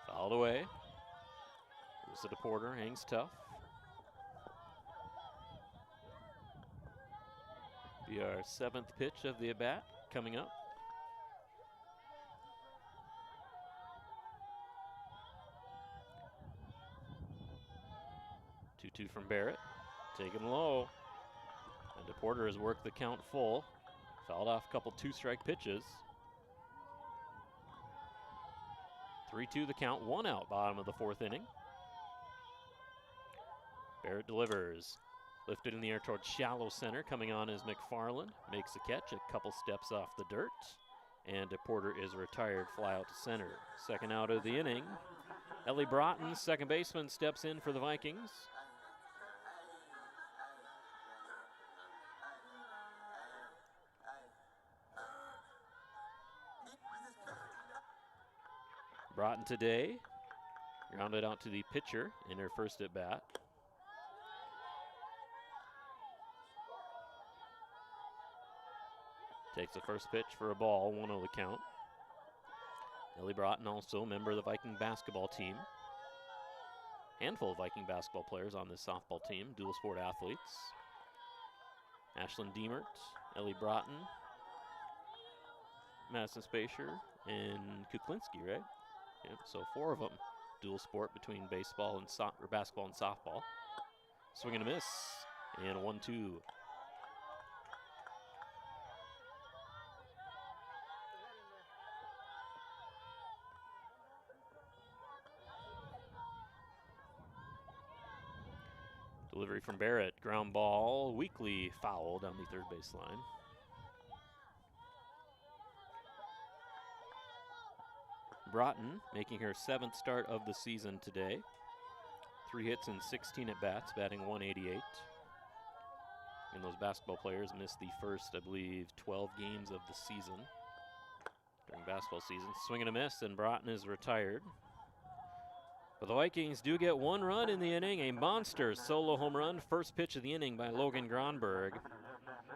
Fouled away. Goes to Porter, hangs tough. Be our 7th pitch of the at-bat coming up. Two from Barrett, taken low. And DePorter has worked the count full. Fouled off a couple 2-strike pitches. 3-2 the count, 1 out, bottom of the 4th inning. Barrett delivers. Lifted in the air towards shallow center. Coming on is McFarland. Makes the catch a couple steps off the dirt. And DePorter is retired, fly out to center. Second out of the inning. Ellie Broughton, second baseman, steps in for the Vikings. Broughton today grounded out to the pitcher in her first at bat. Takes the first pitch for a ball, 1-0 the count. Ellie Broughton, also a member of the Viking basketball team. Handful of Viking basketball players on this softball team, dual sport athletes. Ashlyn Diemert, Ellie Broughton, Madison Spacer, and Kuklinski, right? Yep, so 4 of them. Dual sport between baseball and basketball and softball. Swing and a miss, and a 1-2. Delivery from Barrett, ground ball, weakly foul down the third base line. Broughton making her 7th start of the season today. 3 hits and 16 at-bats, batting .188. And those basketball players missed the first, I believe, 12 games of the season during basketball season. Swing and a miss, and Broughton is retired. But the Vikings do get 1 run in the inning, a monster solo home run. First pitch of the inning by Logan Gronberg.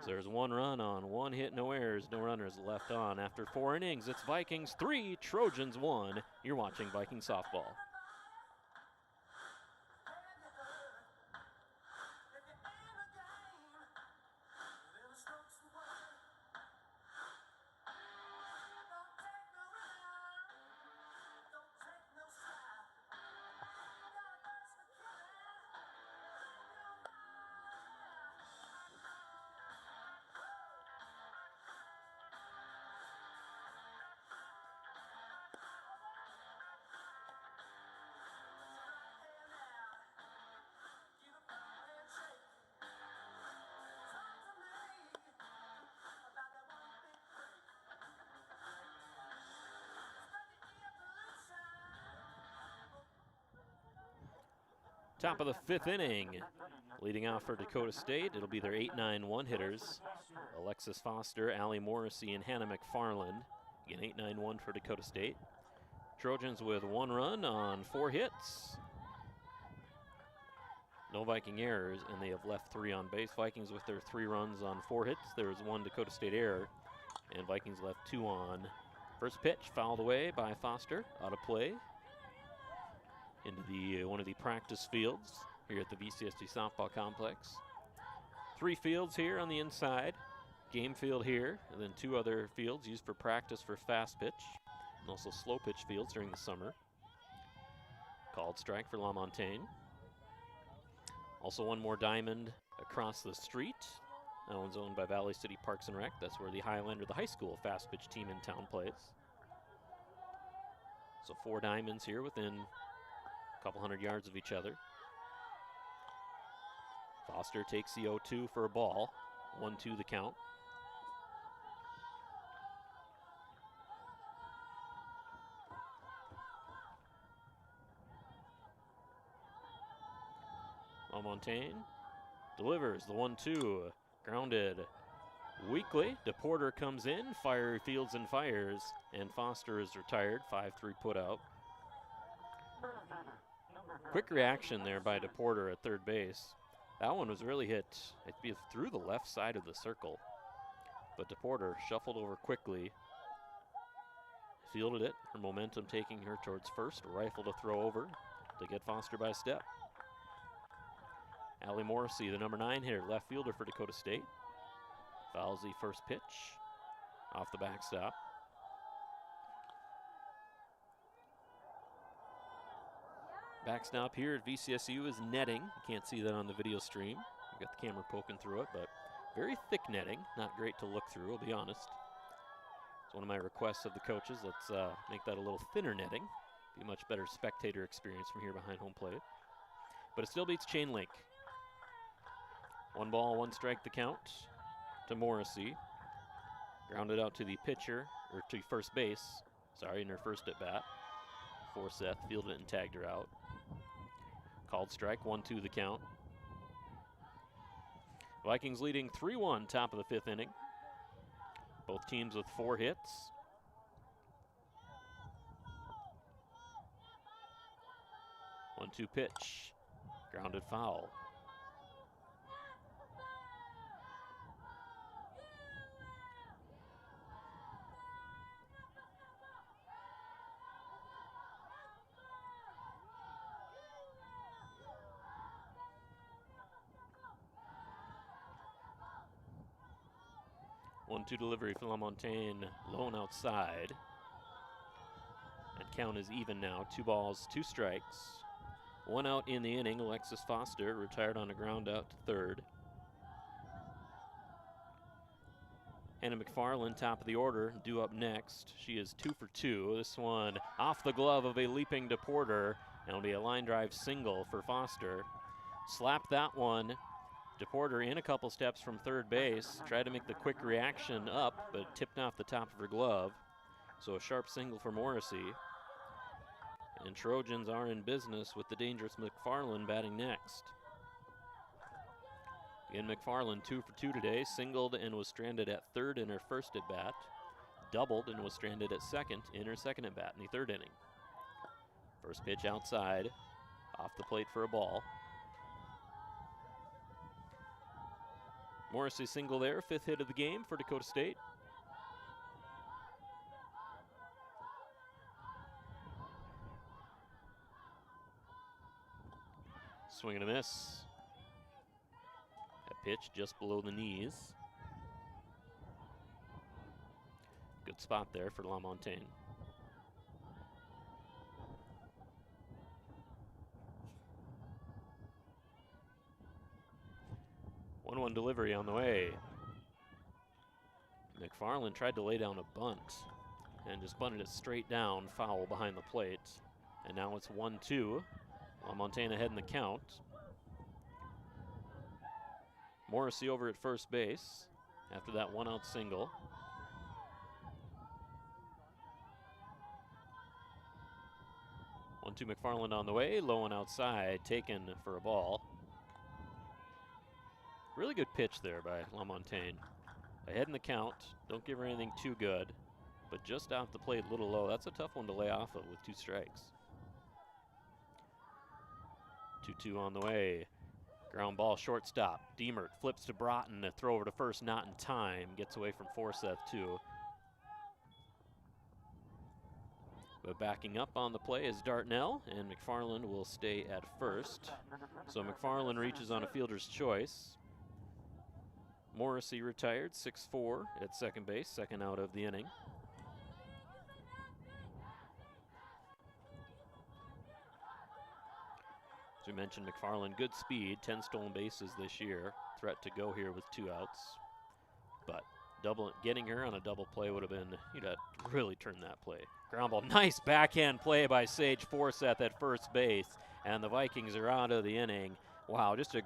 So there's 1 run on 1 hit, no errors, no runners left on. After 4 innings, it's Vikings 3, Trojans 1. You're watching Viking softball. Top of the 5th inning. Leading off for Dakota State, it'll be their 8-9-1 hitters. Alexis Foster, Allie Morrissey, and Hannah McFarland. Again, 8-9-1 for Dakota State. Trojans with 1 run on 4 hits. No Viking errors, and they have left 3 on base. Vikings with their 3 runs on 4 hits. There was 1 Dakota State error, and Vikings left 2 on. First pitch fouled away by Foster, out of play. Into the one of the practice fields here at the VCSU softball complex. 3 fields here on the inside. Game field here, and then 2 other fields used for practice for fast pitch, and also slow pitch fields during the summer. Called strike for LaMontagne. Also 1 more diamond across the street. That one's owned by Valley City Parks and Rec. That's where the Highlander, the high school fast pitch team in town, plays. So 4 diamonds here within couple hundred yards of each other. Foster takes the 0-2 for a ball. 1-2 the count. LaMontagne delivers the 1-2. Grounded weakly. DePorter comes in, fields and fires, and Foster is retired. 5-3 put out. Quick reaction there by DePorter at third base. That one was really hit through the left side of the circle. But DePorter shuffled over quickly, fielded it, her momentum taking her towards first, rifle to throw over to get Foster by a step. Allie Morrissey, the number 9 hitter, left fielder for Dakota State. Fouls the first pitch off the backstop. Backstop here at VCSU is netting. You can't see that on the video stream. You've got the camera poking through it, but very thick netting. Not great to look through, I'll be honest. It's one of my requests of the coaches. Let's make that a little thinner netting. Be a much better spectator experience from here behind home plate. But it still beats chain link. 1 ball, 1 strike the count to Morrissey. Grounded out to the pitcher, or to first base. Sorry, in her first at bat. Forsyth fielded it and tagged her out. Called strike, 1-2 the count. Vikings leading 3-1, top of the 5th inning. Both teams with 4 hits. One-two pitch, grounded foul. One-two delivery for LaMontagne, low and outside. And count is even now. 2 balls, 2 strikes. 1 out in the inning. Alexis Foster retired on a ground out to third. Hannah McFarland, top of the order, due up next. She is 2 for 2. This one off the glove of a leaping DePorter, and it'll be a line drive single for Foster. Slapped that one. DePorter in a couple steps from third base, tried to make the quick reaction up, but tipped off the top of her glove. So a sharp single for Morrissey. And Trojans are in business with the dangerous McFarland batting next. Again, McFarland 2 for 2 today, singled and was stranded at third in her first at bat, doubled and was stranded at second in her second at bat in the 3rd inning. First pitch outside, off the plate for a ball. Morrissey single there, 5th hit of the game for Dakota State. Swing and a miss. That pitch just below the knees. Good spot there for LaMontagne. One delivery on the way. McFarland tried to lay down a bunt and just bunted it straight down, foul behind the plate. And now it's 1-2. LaMontagne ahead in the count. Morrissey over at first base after that 1-out single. One-two McFarland on the way, low and outside, taken for a ball. Really good pitch there by LaMontagne. Ahead in the count, don't give her anything too good, but just off the plate, a little low. That's a tough one to lay off of with 2 strikes. 2-2 on the way. Ground ball, shortstop. Diemert flips to Broughton, a throw over to first, not in time. Gets away from Forsyth too. But backing up on the play is Dartnell, and McFarland will stay at first. So McFarland reaches on a fielder's choice. Morrissey retired, 6-4 at second base, 2nd out of the inning. As we mentioned, McFarland, good speed, 10 stolen bases this year. Threat to go here with 2 outs. But getting her on a double play would have been, you'd have really turned that play. Ground ball, nice backhand play by Sage Forsyth at first base. And the Vikings are out of the inning. Wow, just a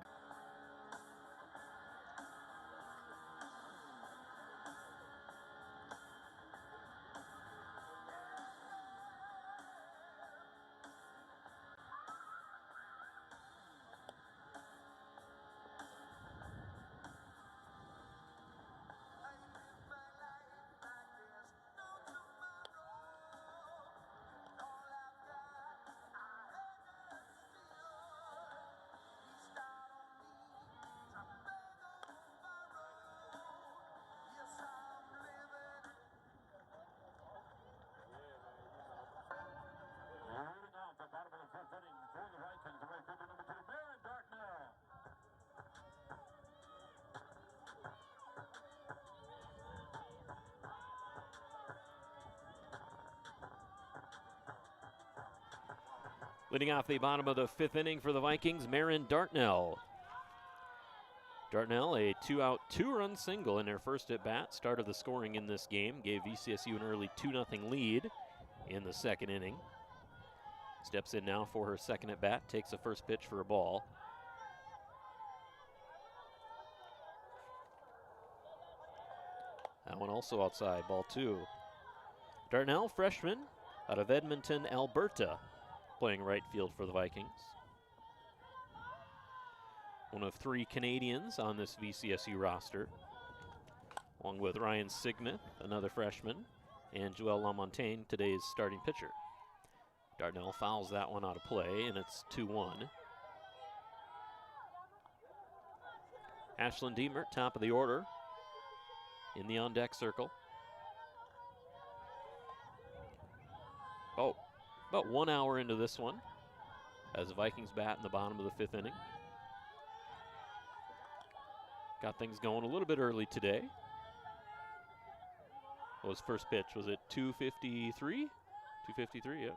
Leading off the bottom of the 5th inning for the Vikings, Marin Dartnell. Dartnell, a 2-out, 2-run single in their first at-bat. Start of the scoring in this game. Gave VCSU an early 2-0 lead in the 2nd inning. Steps in now for her 2nd at-bat. Takes the first pitch for a ball. That one also outside, ball 2. Dartnell, freshman out of Edmonton, Alberta, playing right field for the Vikings. One of 3 Canadians on this VCSU roster, along with Ryan Sigmund, another freshman, and Joel Lamontagne, today's starting pitcher. Dartnell fouls that one out of play, and it's 2-1. Ashlyn Diemert, top of the order, in the on-deck circle. Oh, about 1 hour into this one, as the Vikings bat in the bottom of the 5th inning. Got things going a little bit early today. What was first pitch? Was it 2:53? 2:53, yeah.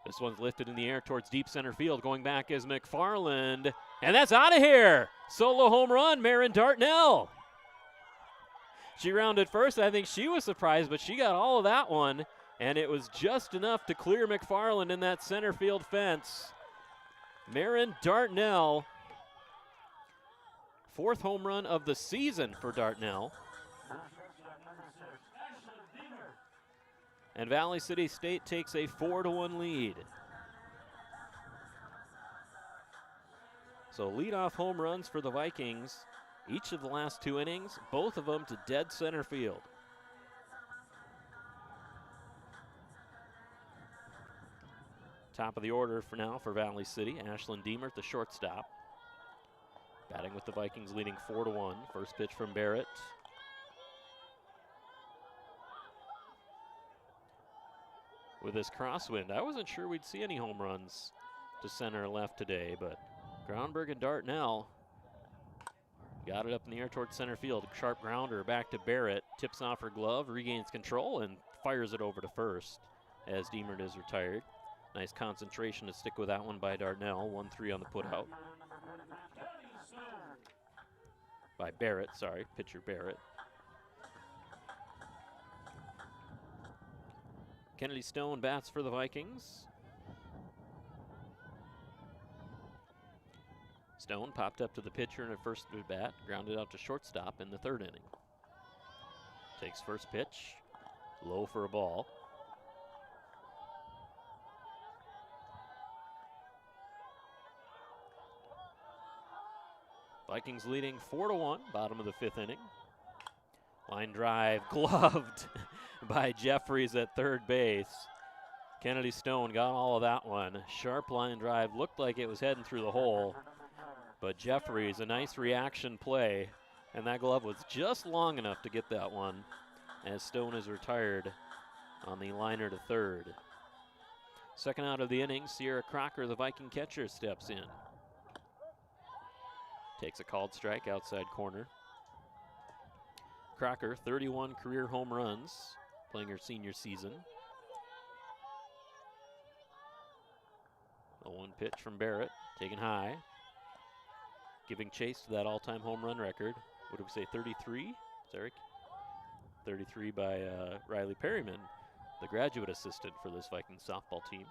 This one's lifted in the air towards deep center field. Going back is McFarland. And that's out of here. Solo home run, Marin Dartnell. She rounded first. I think she was surprised, but she got all of that one. And it was just enough to clear McFarland in that center field fence. Marin Dartnell. 4th home run of the season for Dartnell. And Valley City State takes a 4-1 lead. So leadoff home runs for the Vikings, each of the last 2 innings, both of them to dead center field. Top of the order for now for Valley City, Ashlyn Diemert, the shortstop. Batting with the Vikings leading 4-1. First pitch from Barrett. With this crosswind, I wasn't sure we'd see any home runs to center or left today, but Groundberg and Dartnell got it up in the air towards center field. Sharp grounder back to Barrett, tips off her glove, regains control, and fires it over to first as Diemert is retired. Nice concentration to stick with that one by Dartnell. 1-3 on the putout. By Barrett, sorry, pitcher Barrett. Kennedy Stone bats for the Vikings. Stone popped up to the pitcher in her first at bat, grounded out to shortstop in the 3rd inning. Takes first pitch, low for a ball. Vikings leading 4-1, bottom of the 5th inning. Line drive gloved by Jeffries at 3rd base. Kennedy Stone got all of that one. Sharp line drive, looked like it was heading through the hole. But Jeffries, a nice reaction play, and that glove was just long enough to get that one as Stone is retired on the liner to 3rd. Second out of the inning, Sierra Crocker, the Viking catcher, steps in. Takes a called strike outside corner. Crocker, 31 career home runs, playing her senior season. A 1 pitch from Barrett, taken high. Giving chase to that all-time home run record. What do we say, 33? Eric? 33 by Riley Perryman, the graduate assistant for this Vikings softball team.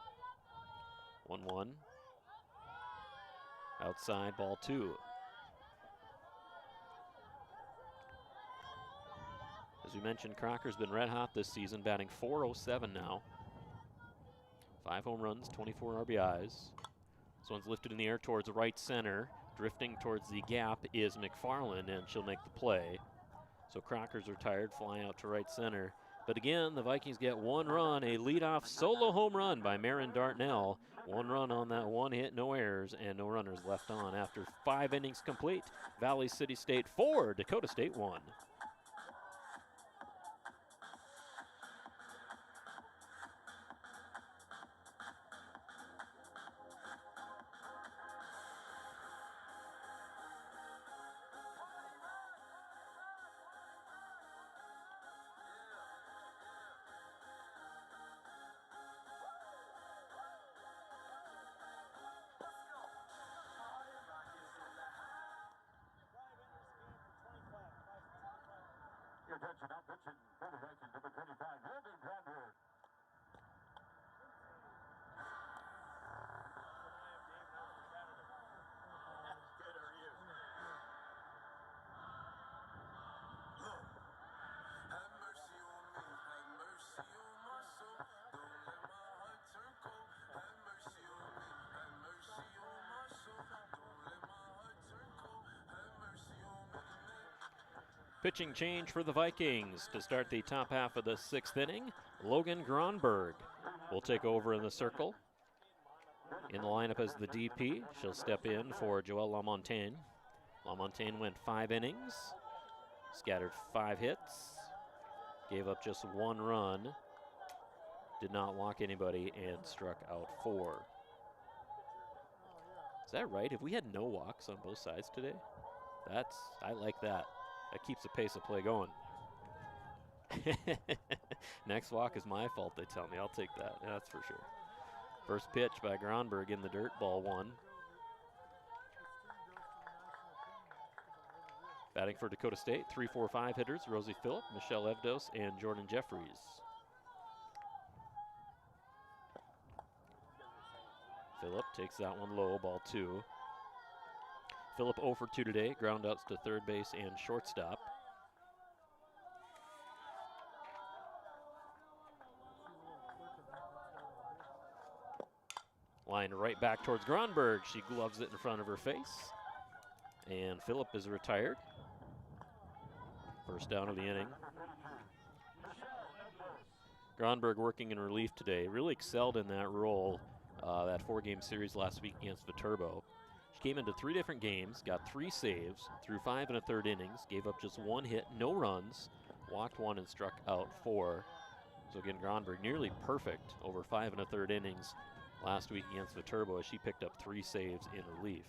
1-1. Outside, ball 2. As we mentioned, Crocker's been red hot this season, batting .407 now. 5 home runs, 24 RBIs. This one's lifted in the air towards right center. Drifting towards the gap is McFarland, and she'll make the play. So Crocker's retired, flying out to right center. But again, the Vikings get 1 run, a leadoff solo home run by Marin Dartnell. 1 run on that 1 hit, no errors, and no runners left on after 5 innings complete. Valley City State 4, Dakota State 1. attention, now pitching. Good attention, number 25, Logan Grandberg. Good, how are you? Have mercy on me, have mercy on my soul. Don't let my heart turn cold. Have mercy on me, have mercy on my soul. Don't let my heart turn cold. Have mercy on me. Pitching change for the Vikings to start the top half of the 6th inning. Logan Gronberg will take over in the circle. In the lineup as the DP, she'll step in for Joelle LaMontagne. LaMontagne went 5 innings, scattered 5 hits, gave up just 1 run, did not walk anybody, and struck out 4. Is that right? Have we had no walks on both sides today? I like that. That keeps the pace of play going. Next walk is my fault, they tell me. I'll take that. Yeah, that's for sure. First pitch by Gronberg in the dirt, ball 1. Batting for Dakota State, 3-4-5 hitters, Rosie Phillip, Michelle Evdos, and Jordan Jeffries. Phillip takes that one low, ball 2. Phillip 0 for 2 today, ground outs to third base and shortstop. Line right back towards Gronberg. She gloves it in front of her face. And Phillip is retired. First down of the inning. Gronberg working in relief today. Really excelled in that role, that 4-game series last week against Viterbo. She came into 3 different games, got 3 saves, threw 5 1/3 innings, gave up just 1 hit, no runs, walked 1 and struck out 4. So again, Gronberg nearly perfect over 5 1/3 innings last week against Viterbo as she picked up 3 saves in relief.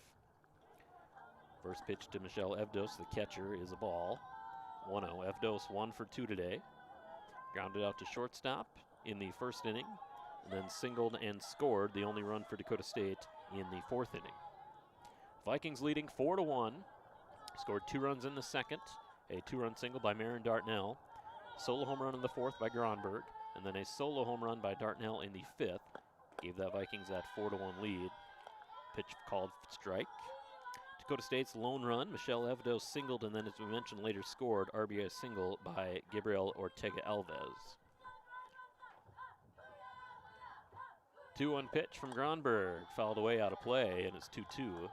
First pitch to Michelle Evdos, the catcher, is a ball. 1-0. Evdos 1 for 2 today. Grounded out to shortstop in the 1st inning, and then singled and scored the only run for Dakota State in the 4th inning. Vikings leading 4-1. Scored 2 runs in the 2nd, a 2-run single by Marin Dartnell, solo home run in the 4th by Gronberg, and then a solo home run by Dartnell in the 5th. Gave that Vikings that 4-1 lead. Pitch called strike. Dakota State's lone run, Michelle Evdos singled, and then, as we mentioned, later scored RBI single by Gabriel Ortega Alves. 2-1 pitch from Gronberg, fouled away out of play, and it's 2-2.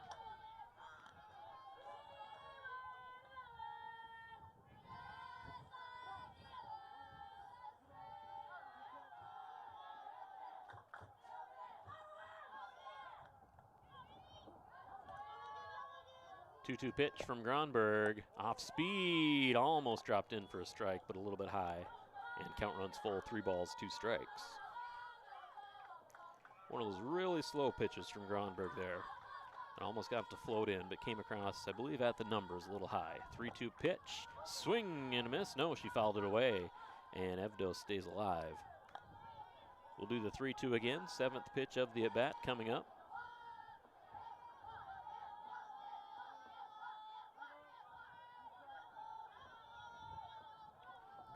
Two-two pitch from Gronberg, off speed, almost dropped in for a strike, but a little bit high. And count runs full, 3 balls, 2 strikes. One of those really slow pitches from Gronberg there. And almost got to float in, but came across, I believe, at the numbers a little high. 3-2 pitch, swing and a miss. No, she fouled it away, and Evdos stays alive. We'll do the 3-2 again, 7th pitch of the at-bat coming up.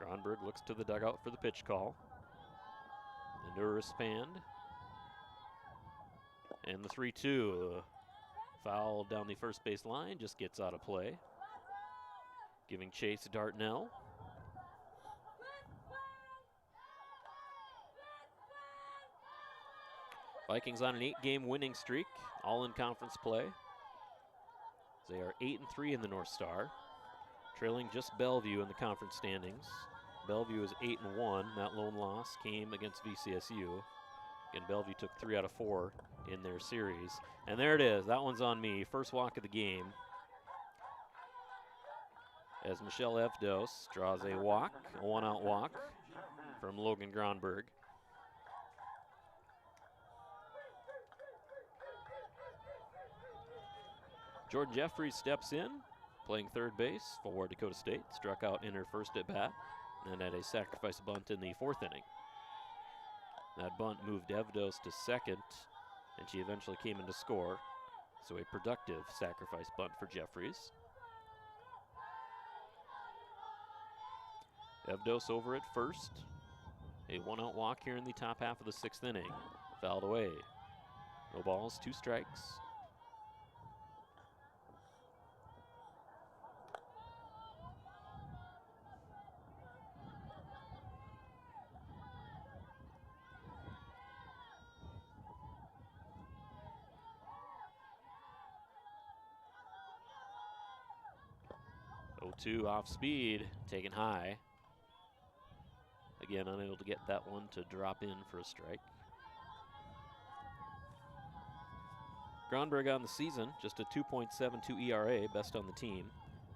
Gronberg looks to the dugout for the pitch call. Into her wristband. And the 3-2. Foul down the first base line, just gets out of play. Giving chase to Dartnell. Vikings on an 8-game winning streak, all in conference play. They are 8-3 in the North Star, trailing just Bellevue in the conference standings. Bellevue is 8-1. That lone loss came against VCSU. And Bellevue took 3 out of 4 in their series. And there it is. That one's on me. First walk of the game. As Michelle Evdos draws a walk, a 1-out walk from Logan Gronberg. Jordan Jeffries steps in, playing third base for Dakota State. Struck out in her first at-bat, and had a sacrifice bunt in the 4th inning. That bunt moved Evdos to second, and she eventually came in to score. So a productive sacrifice bunt for Jeffries. Evdos over at first. A one-out walk here in the top half of the 6th inning. Fouled away. No balls, 2 strikes. Two off speed, taken high. Again, unable to get that one to drop in for a strike. Gronberg on the season, just a 2.72 ERA, best on the team.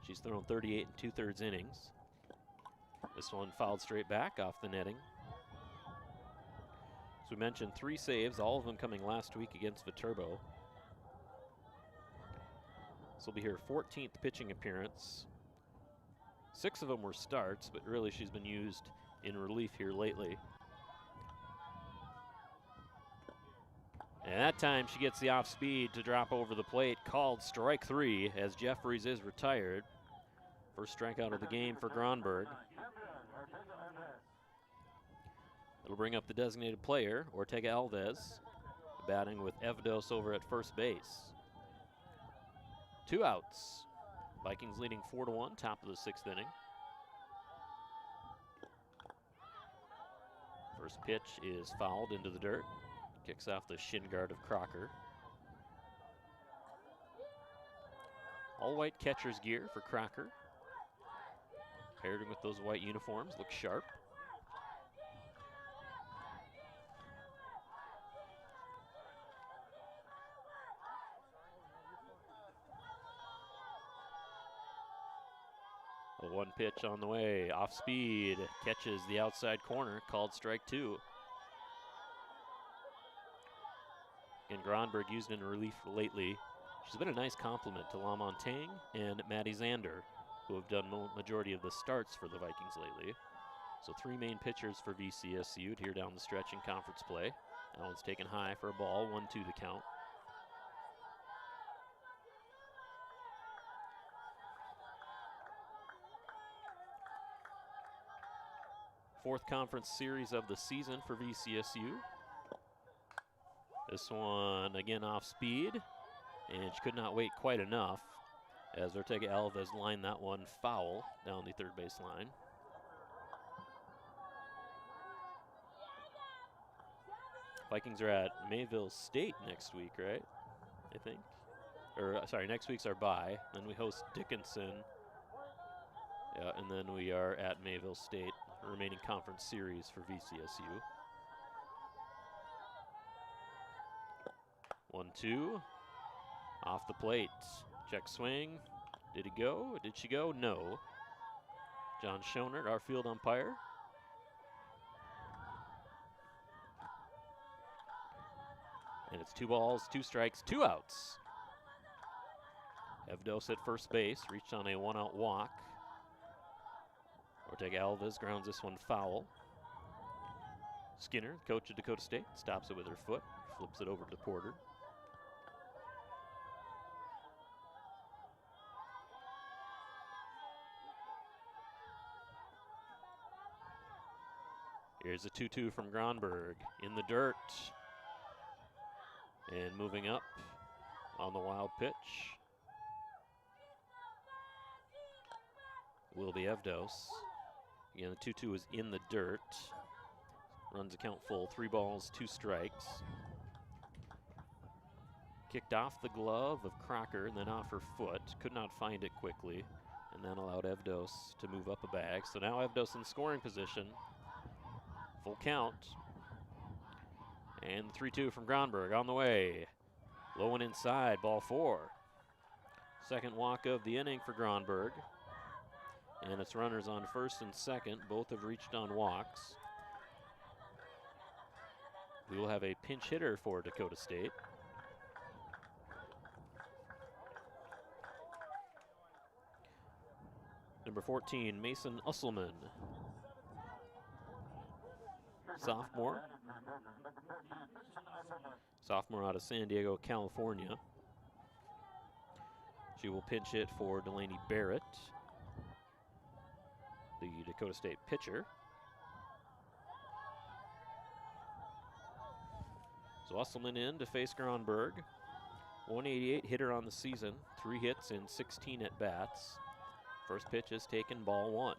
She's thrown 38 2/3 innings. This one fouled straight back off the netting. As we mentioned, 3 saves, all of them coming last week against Viterbo. This will be her 14th pitching appearance. 6 of them were starts, but really she's been used in relief here lately. And that time she gets the off speed to drop over the plate, called strike 3 as Jeffries is retired. First strikeout of the game for Gronberg. It'll bring up the designated player, Ortega Alves, batting with Evdos over at first base. 2 outs. Vikings leading 4-1, top of the 6th inning. First pitch is fouled into the dirt. Kicks off the shin guard of Crocker. All white catcher's gear for Crocker. Paired with those white uniforms, looks sharp. A 1 pitch on the way, off speed, catches the outside corner, called strike 2. And Gronberg used in relief lately. She's been a nice complement to La Montagne and Maddie Zander, who have done majority of the starts for the Vikings lately. So 3 main pitchers for VCSU here down the stretch in conference play. That one's taken high for a ball, 1-2 the count. Fourth conference series of the season for VCSU. This one again off speed, and she could not wait quite enough as Ortega Alves lined that one foul down the third base line. Vikings are at Mayville State next week, right? I think. Or sorry, next week's our bye. Then we host Dickinson. Yeah, and then we are at Mayville State, remaining conference series for VCSU. 1-2, off the plate, check swing. Did he go? Did she go? No. John Schonert, our field umpire. And it's 2 balls, 2 strikes, 2 outs. Evdos at first base, reached on a 1-out walk. Ortega Alves grounds this one foul. Skinner, coach of Dakota State, stops it with her foot, flips it over to Porter. Here's a 2-2 from Gronberg in the dirt. And moving up on the wild pitch will be Evdos. Again, the 2-2 is in the dirt. Runs the count full, 3 balls, 2 strikes. Kicked off the glove of Crocker and then off her foot. Could not find it quickly, and then allowed Evdos to move up a bag. So now Evdos in scoring position. Full count. And 3-2 from Gronberg on the way. Low and inside, ball 4. Second walk of the inning for Gronberg. And it's runners on first and second. Both have reached on walks. We will have a pinch hitter for Dakota State. Number 14, Mason Usselman. Sophomore. Sophomore out of San Diego, California. She will pinch hit for Delaney Barrett, the Dakota State pitcher. So Usselman in to face Gronberg. 188 hitter on the season, 3 hits in 16 at bats. First pitch is taken, ball 1.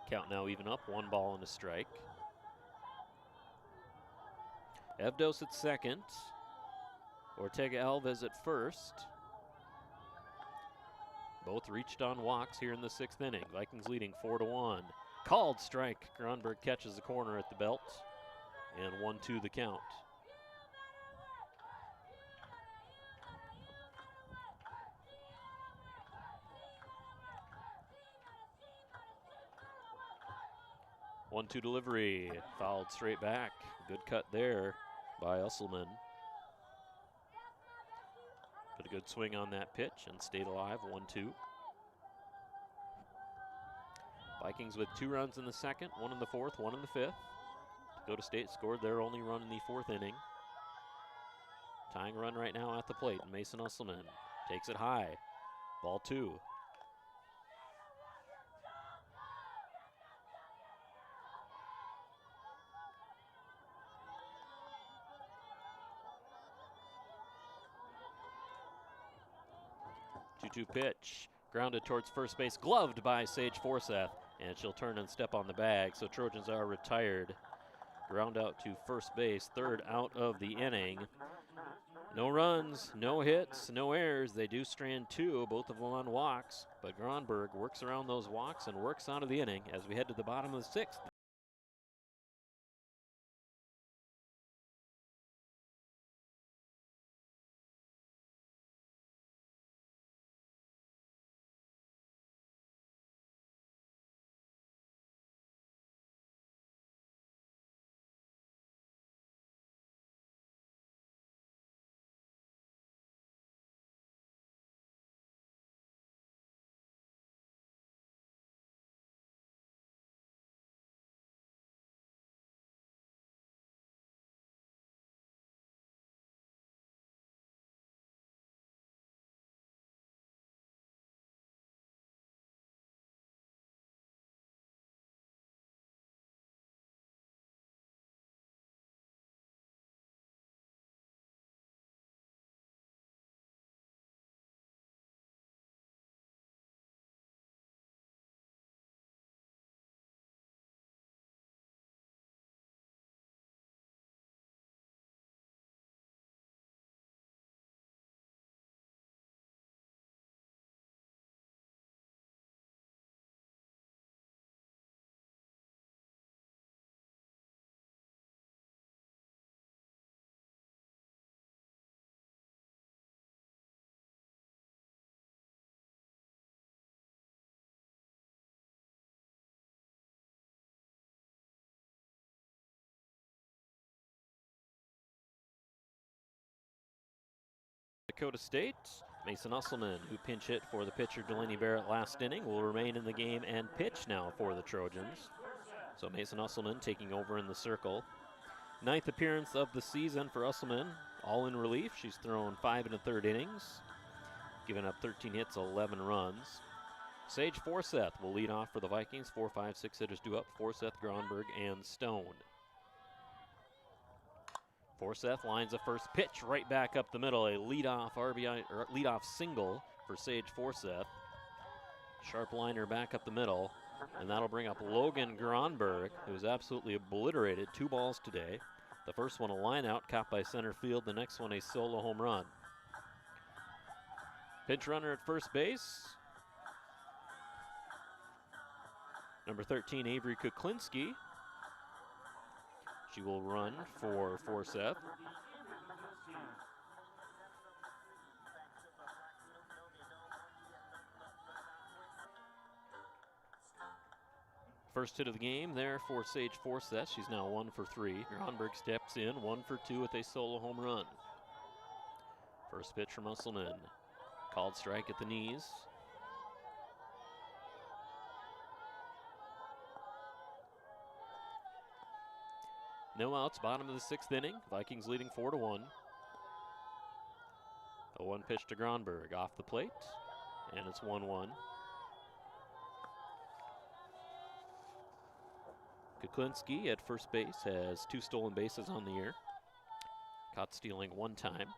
Count now even up, 1 ball and a strike. Evdos at second. Ortega Alves at first. Both reached on walks here in the 6th inning. Vikings leading 4-1. Called strike. Gronberg catches the corner at the belt. And 1-2 the count. One-two delivery, fouled straight back. Good cut there by Usselman. Put a good swing on that pitch and stayed alive, 1-2. Vikings with 2 runs in the 2nd, 1 in the 4th, 1 in the 5th. Dakota State scored their only run in the 4th inning. Tying run right now at the plate, Mason Usselman takes it high, ball 2. Two pitch, grounded towards first base, gloved by Sage Forseth, and she'll turn and step on the bag, so Trojans are retired. Ground out to first base, 3rd out of the inning. No runs, no hits, no errors. They do strand 2, both of them on walks, but Gronberg works around those walks and works out of the inning as we head to the bottom of the 6th. Dakota State, Mason Usselman, who pinch hit for the pitcher Delaney Barrett last inning, will remain in the game and pitch now for the Trojans. So Mason Usselman taking over in the circle. 9th appearance of the season for Usselman, all in relief. She's thrown 5 1/3 innings, given up 13 hits, 11 runs. Sage Forseth will lead off for the Vikings. 4, 5, 6 hitters due up, Forseth, Gronberg, and Stone. Forseth lines a first pitch right back up the middle, a leadoff RBI or leadoff single for Sage Forseth. Sharp liner back up the middle, and that'll bring up Logan Gronberg, who's absolutely obliterated 2 balls today. The first one a line out, caught by center field. The next one a solo home run. Pinch runner at first base. Number 13, Avery Kuklinski. She will run for Forseth. First hit of the game there for Sage Forseth. She's now 1 for 3. Gronberg steps in, 1 for 2 with a solo home run. First pitch from Usselman. Called strike at the knees. no outs, bottom of the 6th inning. Vikings leading 4-1. A 1 pitch to Gronberg off the plate, and it's 1-1. Kuklinski at first base has 2 stolen bases on the year. Caught stealing 1 time.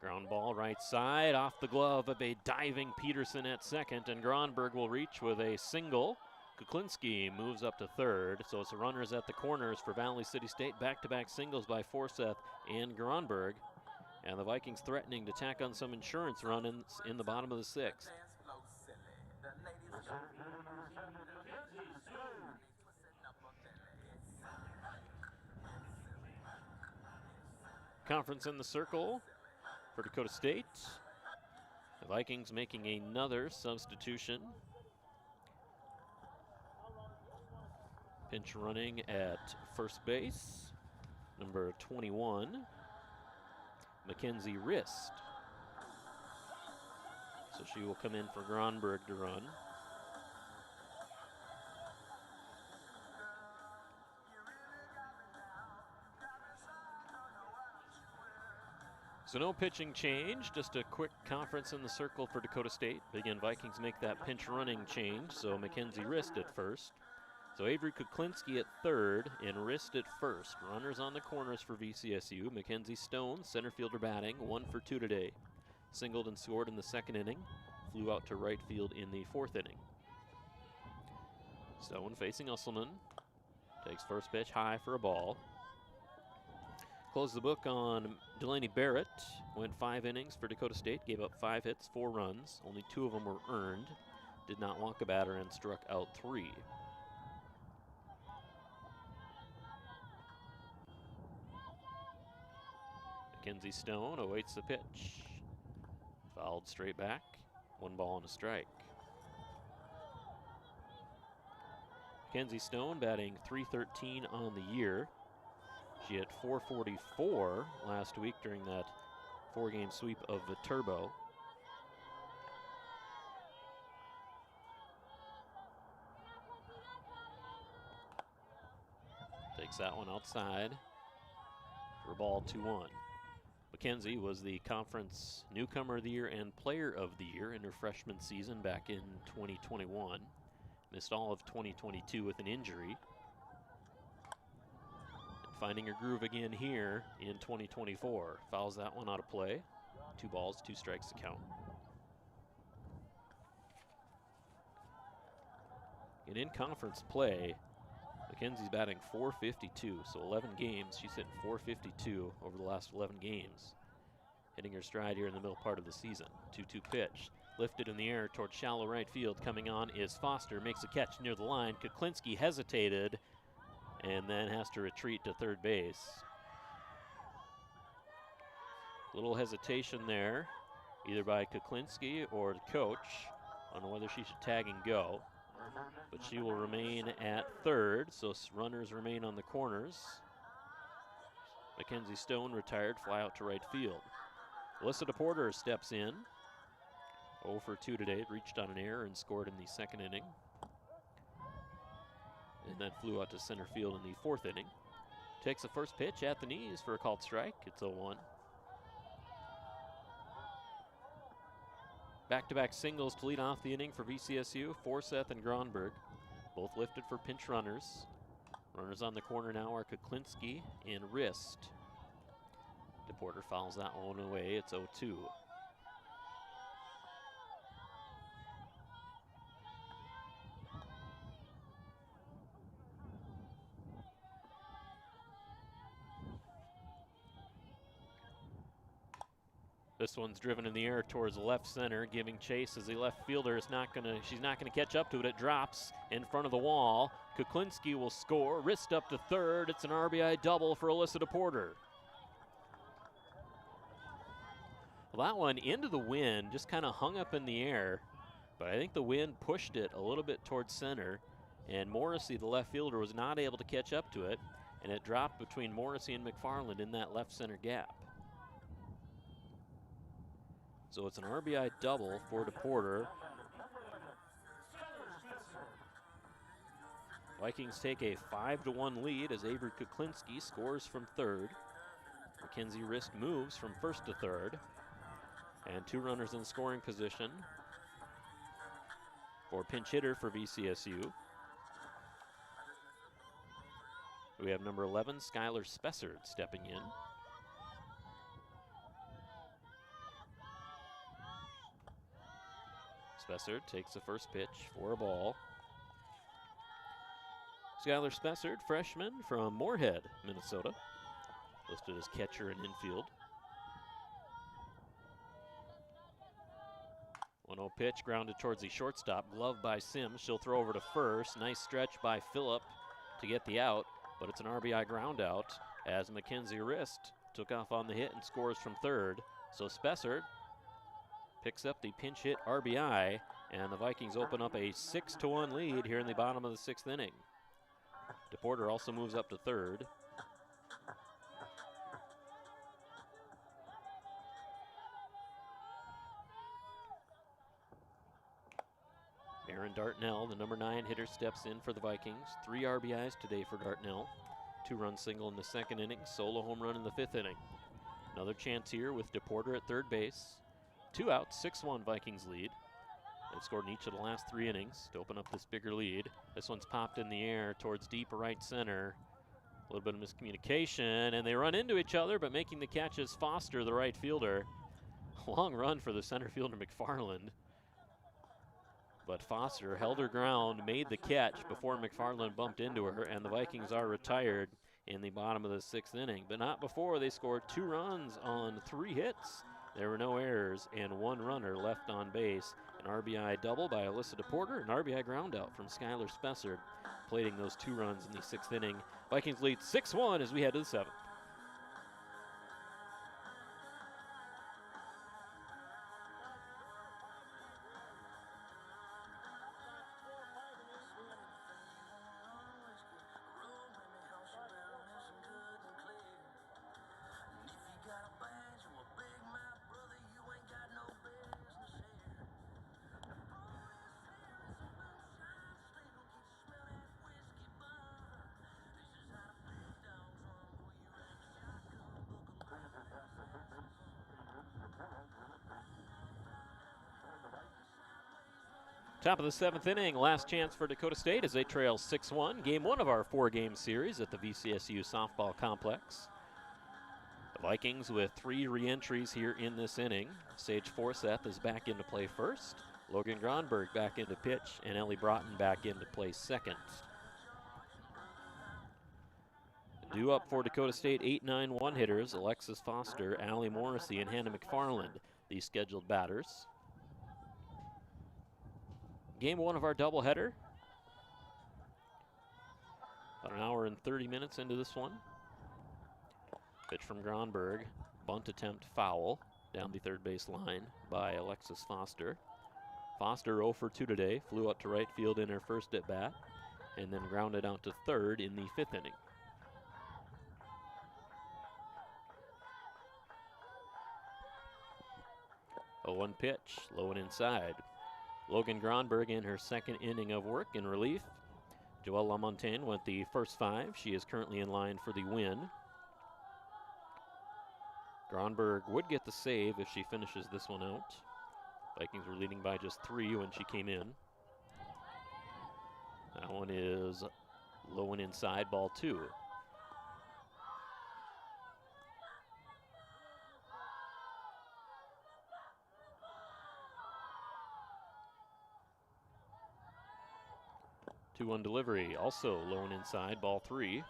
Ground ball right side off the glove of a diving Peterson at second, and Gronberg will reach with a single. Kuklinski moves up to third, so it's runners at the corners for Valley City State. Back-to-back singles by Forseth and Gronberg, and the Vikings threatening to tack on some insurance run-ins in the bottom of the 6th. Conference in the circle for Dakota State. The Vikings making another substitution. Pinch running at first base, number 21, Mackenzie Rist. So she will come in for Gronberg to run. So no pitching change, just a quick conference in the circle for Dakota State. Again, Vikings make that pinch running change, so Mackenzie Rist at first. So Avery Kuklinski at third and Rist at first. Runners on the corners for VCSU. Mackenzie Stone, center fielder batting, 1 for 2 today. Singled and scored in the 2nd inning. Flew out to right field in the 4th inning. Stone facing Usselman. Takes first pitch high for a ball. Closed the book on Delaney Barrett. Went 5 innings for Dakota State. Gave up 5 hits, 4 runs. Only 2 of them were earned. Did not walk a batter and struck out 3. Mackenzie Stone awaits the pitch. Fouled straight back. 1 ball and a strike. Mackenzie Stone batting .313 on the year. She had .444 last week during that 4-game sweep of Viterbo. Takes that one outside for a ball, 2-1. Mackenzie was the conference newcomer of the year and player of the year in her freshman season back in 2021. Missed all of 2022 with an injury. And finding her groove again here in 2024. Fouls that one out of play. 2 balls, 2 strikes to count. And in conference play, Mackenzie's batting .452, so 11 games. She's hitting .452 over the last 11 games. Hitting her stride here in the middle part of the season. 2-2 pitch. Lifted in the air towards shallow right field. Coming on is Foster. Makes a catch near the line. Kuklinski hesitated and then has to retreat to third base. Little hesitation there, either by Kuklinski or the coach on whether she should tag and go. But she will remain at third, so runners remain on the corners. Mackenzie Stone retired, fly out to right field. Alyssa DePorter steps in. 0 for 2 today, reached on an error and scored in the 2nd inning. And then flew out to center field in the 4th inning. Takes the first pitch at the knees for a called strike. It's 0-1. Back-to-back singles to lead off the inning for VCSU. Forseth and Gronberg, both lifted for pinch runners. Runners on the corner now are Kuklinski and Rist. DePorter fouls that one away. It's 0-2. This one's driven in the air towards left center, giving chase as the left fielder is she's not gonna catch up to it. It drops in front of the wall. Kuklinski will score, Rist up to third. It's an RBI double for Alyssa DePorter. Well, that one into the wind, just kind of hung up in the air, but I think the wind pushed it a little bit towards center, and Morrissey, the left fielder, was not able to catch up to it, and it dropped between Morrissey and McFarland in that left center gap. So it's an RBI double for DePorter. Vikings take a 5-1 lead as Avery Kuklinski scores from third. Mackenzie Risk moves from first to third. And 2 runners in scoring position for pinch hitter for VCSU. We have number 11, Skylar Spessard, stepping in. Spessard takes the first pitch for a ball. Skylar Spessard, freshman from Moorhead, Minnesota, listed as catcher and infield. 1-0 pitch, grounded towards the shortstop, gloved by Sims. She'll throw over to first. Nice stretch by Phillip to get the out, but it's an RBI ground out as Mackenzie Rist took off on the hit and scores from third. So Spessard picks up the pinch hit RBI, and the Vikings open up a 6-1 lead here in the bottom of the 6th inning. DePorter also moves up to third. Aaron Dartnell, the number 9 hitter, steps in for the Vikings. 3 RBIs today for Dartnell. 2-run single in the 2nd inning, solo home run in the 5th inning. Another chance here with DePorter at third base. 2 outs, 6-1 Vikings lead. They've scored in each of the last 3 innings to open up this bigger lead. This one's popped in the air towards deep right center. A little bit of miscommunication, and they run into each other, but making the catch is Foster, the right fielder. Long run for the center fielder, McFarland. But Foster held her ground, made the catch before McFarland bumped into her, and the Vikings are retired in the bottom of the 6th inning. But not before they scored 2 runs on 3 hits. There were no errors and 1 runner left on base. An RBI double by Alyssa DePorter, an RBI ground out from Skylar Spessard, plating those 2 runs in the 6th inning. Vikings lead 6-1 as we head to the 7th. Top of the 7th inning, last chance for Dakota State as they trail 6-1. Game 1 of our 4-game series at the VCSU softball complex. The Vikings with 3 re-entries here in this inning. Sage Forseth is back into play first. Logan Gronberg back into pitch, and Ellie Broughton back into play second. Due up for Dakota State 8-9-1 hitters, Alexis Foster, Allie Morrissey, and Hannah McFarland, these scheduled batters. Game 1 of our doubleheader. About an hour and 30 minutes into this one. Pitch from Gronberg. Bunt attempt foul down the third base line by Alexis Foster. Foster 0 for 2 today. Flew out to right field in her first at bat and then grounded out to third in the 5th inning. A 1 pitch, low and inside. Logan Gronberg in her 2nd inning of work in relief. Joelle Lamontagne went the first 5. She is currently in line for the win. Gronberg would get the save if she finishes this one out. Vikings were leading by just 3 when she came in. That one is low and inside, ball 2. Two-one delivery, also low and inside, ball 3.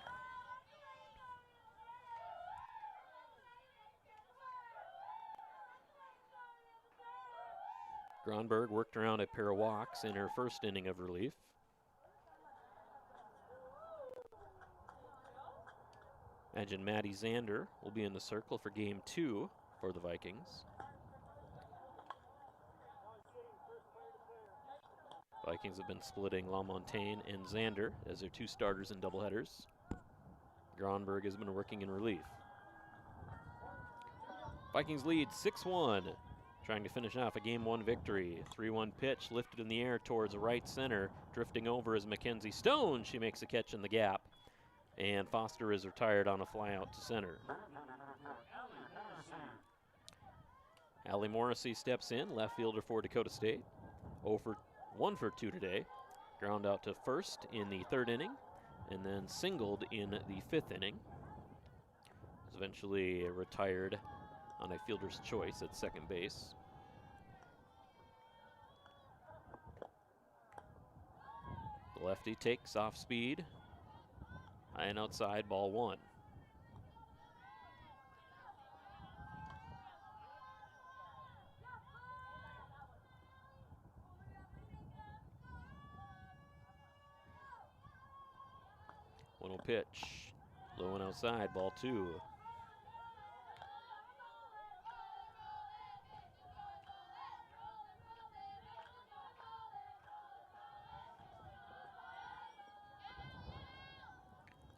Gronberg worked around a pair of walks in her first inning of relief. Imagine Maddie Zander will be in the circle for game 2 for the Vikings. Vikings have been splitting LaMontagne and Zander as their 2 starters in doubleheaders. Gronberg has been working in relief. Vikings lead 6-1. trying to finish off a Game 1 victory. 3-1 pitch lifted in the air towards right center. Drifting over is Mackenzie Stone. She makes a catch in the gap. And Foster is retired on a fly out to center. Allie Morrissey steps in, left fielder for Dakota State. 1 for 2 today. Ground out to first in the 3rd inning, and then singled in the 5th inning. Was eventually retired on a fielder's choice at second base. The lefty takes off speed. High and outside, ball 1. One-0 pitch, low and outside, ball 2.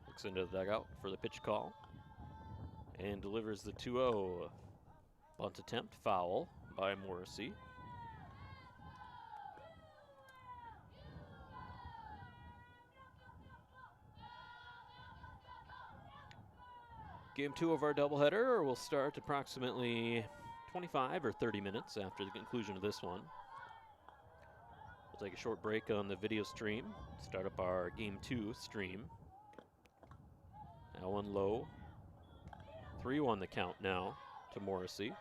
Looks into the dugout for the pitch call and delivers the 2-0. Bunt attempt, foul by Morrissey. Game 2 of our doubleheader will start approximately 25 or 30 minutes after the conclusion of this one. We'll take a short break on the video stream, start up our Game 2 stream. That one low. 3-1 the count now to Morrissey.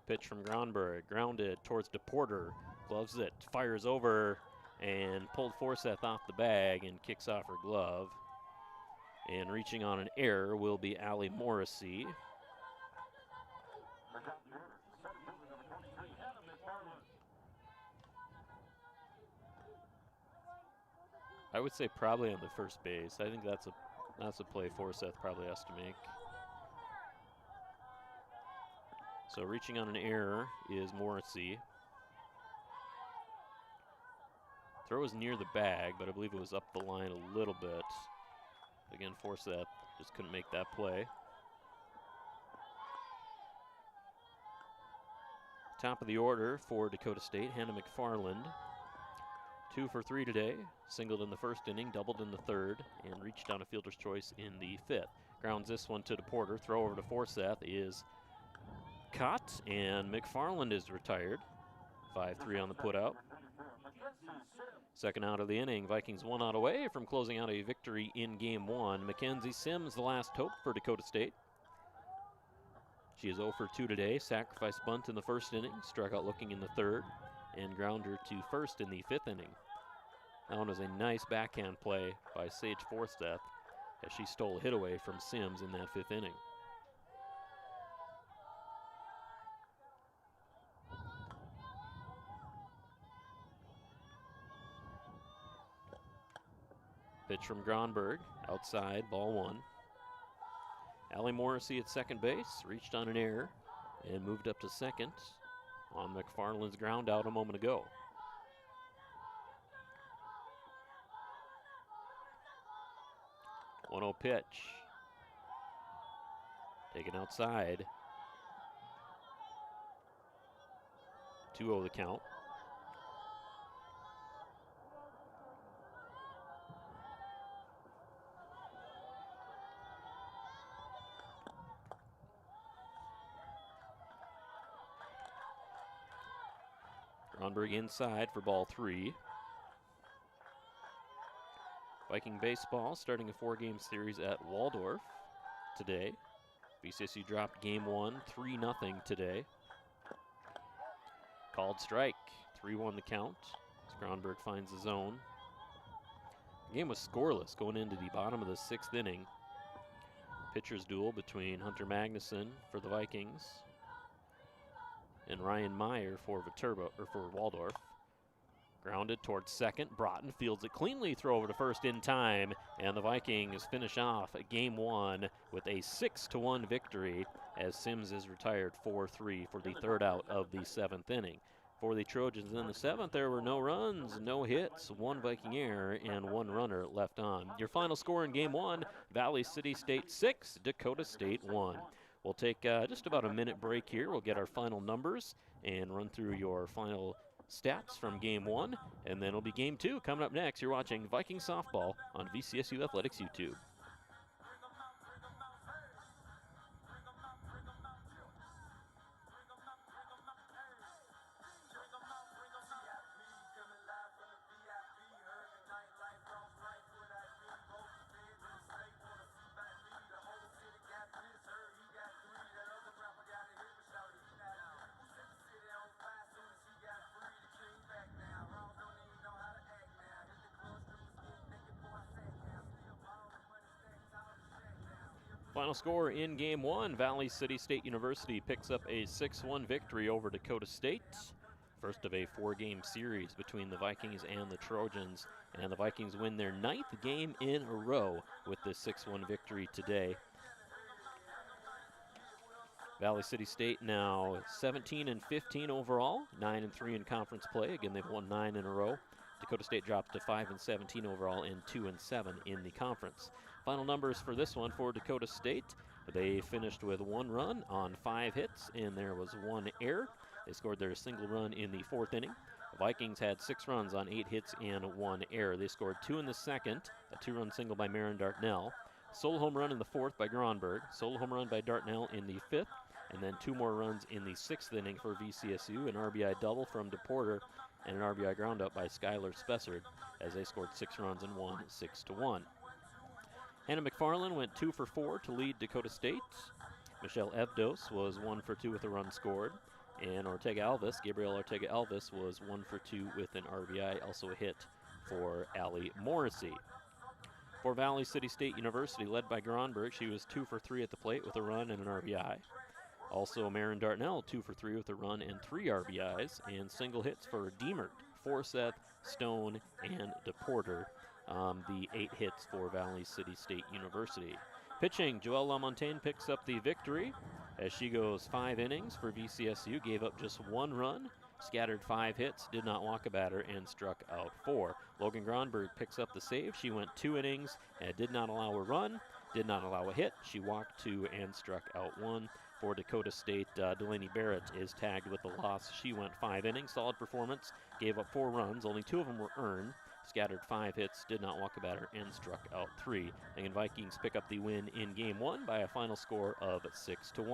Pitch from Gronberg, grounded towards DePorter, gloves it, fires over, and pulled Forseth off the bag and kicks off her glove. And reaching on an error will be Allie Morrissey. I would say probably on the first base. I think that's a play Forseth probably has to make. So reaching on an error is Morrissey. Throw was near the bag, but I believe it was up the line a little bit. Again, Forseth just couldn't make that play. Top of the order for Dakota State, Hannah McFarland. 2 for 3 today, singled in the 1st inning, doubled in the 3rd, and reached on a fielder's choice in the 5th. Grounds this one to DePorter, throw over to Forseth is caught, and McFarland is retired. 5-3 on the putout. Second out of the inning, Vikings 1 out away from closing out a victory in Game 1. Mackenzie Sims, the last hope for Dakota State. She is 0 for 2 today, sacrifice bunt in the 1st inning, struck out looking in the 3rd, and grounder to first in the 5th inning. That one was a nice backhand play by Sage Forseth as she stole a hit away from Sims in that 5th inning. Pitch from Gronberg, outside, ball 1. Allie Morrissey at second base, reached on an error and moved up to second on McFarland's ground out a moment ago. One-0 pitch. Taken outside. 2-0 the count. Gronberg inside for ball 3. Viking baseball starting a 4-game series at Waldorf today. VCSU dropped Game 1, 3-0 today. Called strike, 3-1 the count as Gronberg finds the zone. The game was scoreless going into the bottom of the 6th inning. Pitcher's duel between Hunter Magnuson for the Vikings and Ryan Meyer for Waldorf. Grounded towards second. Broughton fields it cleanly, throw over to first in time, and the Vikings finish off Game 1 with a 6-1 victory as Sims is retired 4-3 for the 3rd out of the 7th inning. For the Trojans in the 7th, there were no runs, no hits, 1 Viking error, and 1 runner left on. Your final score in Game 1, Valley City State 6, Dakota State 1. We'll take just about a minute break here. We'll get our final numbers and run through your final stats from Game 1, and then it'll be Game 2 coming up next. You're watching Viking Softball on VCSU Athletics YouTube. Final score in Game 1, Valley City State University picks up a 6-1 victory over Dakota State. First of a 4-game series between the Vikings and the Trojans, and the Vikings win their 9th game in a row with this 6-1 victory today. Valley City State now 17-15 overall, 9-3 in conference play. Again, they've won 9 in a row. Dakota State drops to 5-17 overall and 2-7 in the conference. Final numbers for this one for Dakota State. They finished with 1 run on 5 hits, and there was 1 error. They scored their single run in the 4th inning. The Vikings had 6 runs on 8 hits and 1 error. They scored 2 in the 2nd, a 2-run single by Marin Dartnell, solo home run in the 4th by Gronberg, solo home run by Dartnell in the 5th, and then 2 more runs in the 6th inning for VCSU, an RBI double from DePorter, and an RBI ground up by Skylar Spessard, as they scored 6 runs and won 6-1. Hannah McFarland went 2 for 4 to lead Dakota State. Michelle Evdos was 1 for 2 with a run scored. And Gabrielle Ortega Elvis, was 1 for 2 with an RBI, also a hit for Allie Morrissey. For Valley City State University, led by Gronberg, she was 2 for 3 at the plate with a run and an RBI. Also Marin Dartnell, 2 for 3 with a run and 3 RBIs, and single hits for Diemert, Forseth, Stone, and DePorter. The 8 hits for Valley City State University. Pitching, Joelle LaMontagne picks up the victory as she goes 5 innings for VCSU, gave up just 1 run, scattered 5 hits, did not walk a batter, and struck out 4. Logan Gronberg picks up the save. She went 2 innings and did not allow a run, did not allow a hit. She walked 2 and struck out 1. For Dakota State, Delaney Barrett is tagged with the loss. She went 5 innings, solid performance, gave up 4 runs, only 2 of them were earned, scattered 5 hits, did not walk a batter, and struck out 3. And Vikings pick up the win in Game 1 by a final score of 6-1.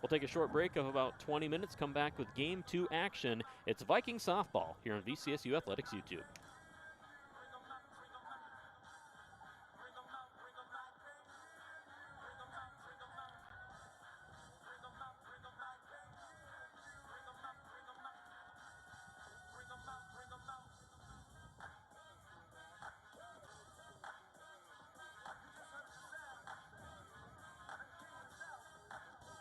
We'll take a short break of about 20 minutes, come back with Game 2 action. It's Viking softball here on VCSU Athletics YouTube.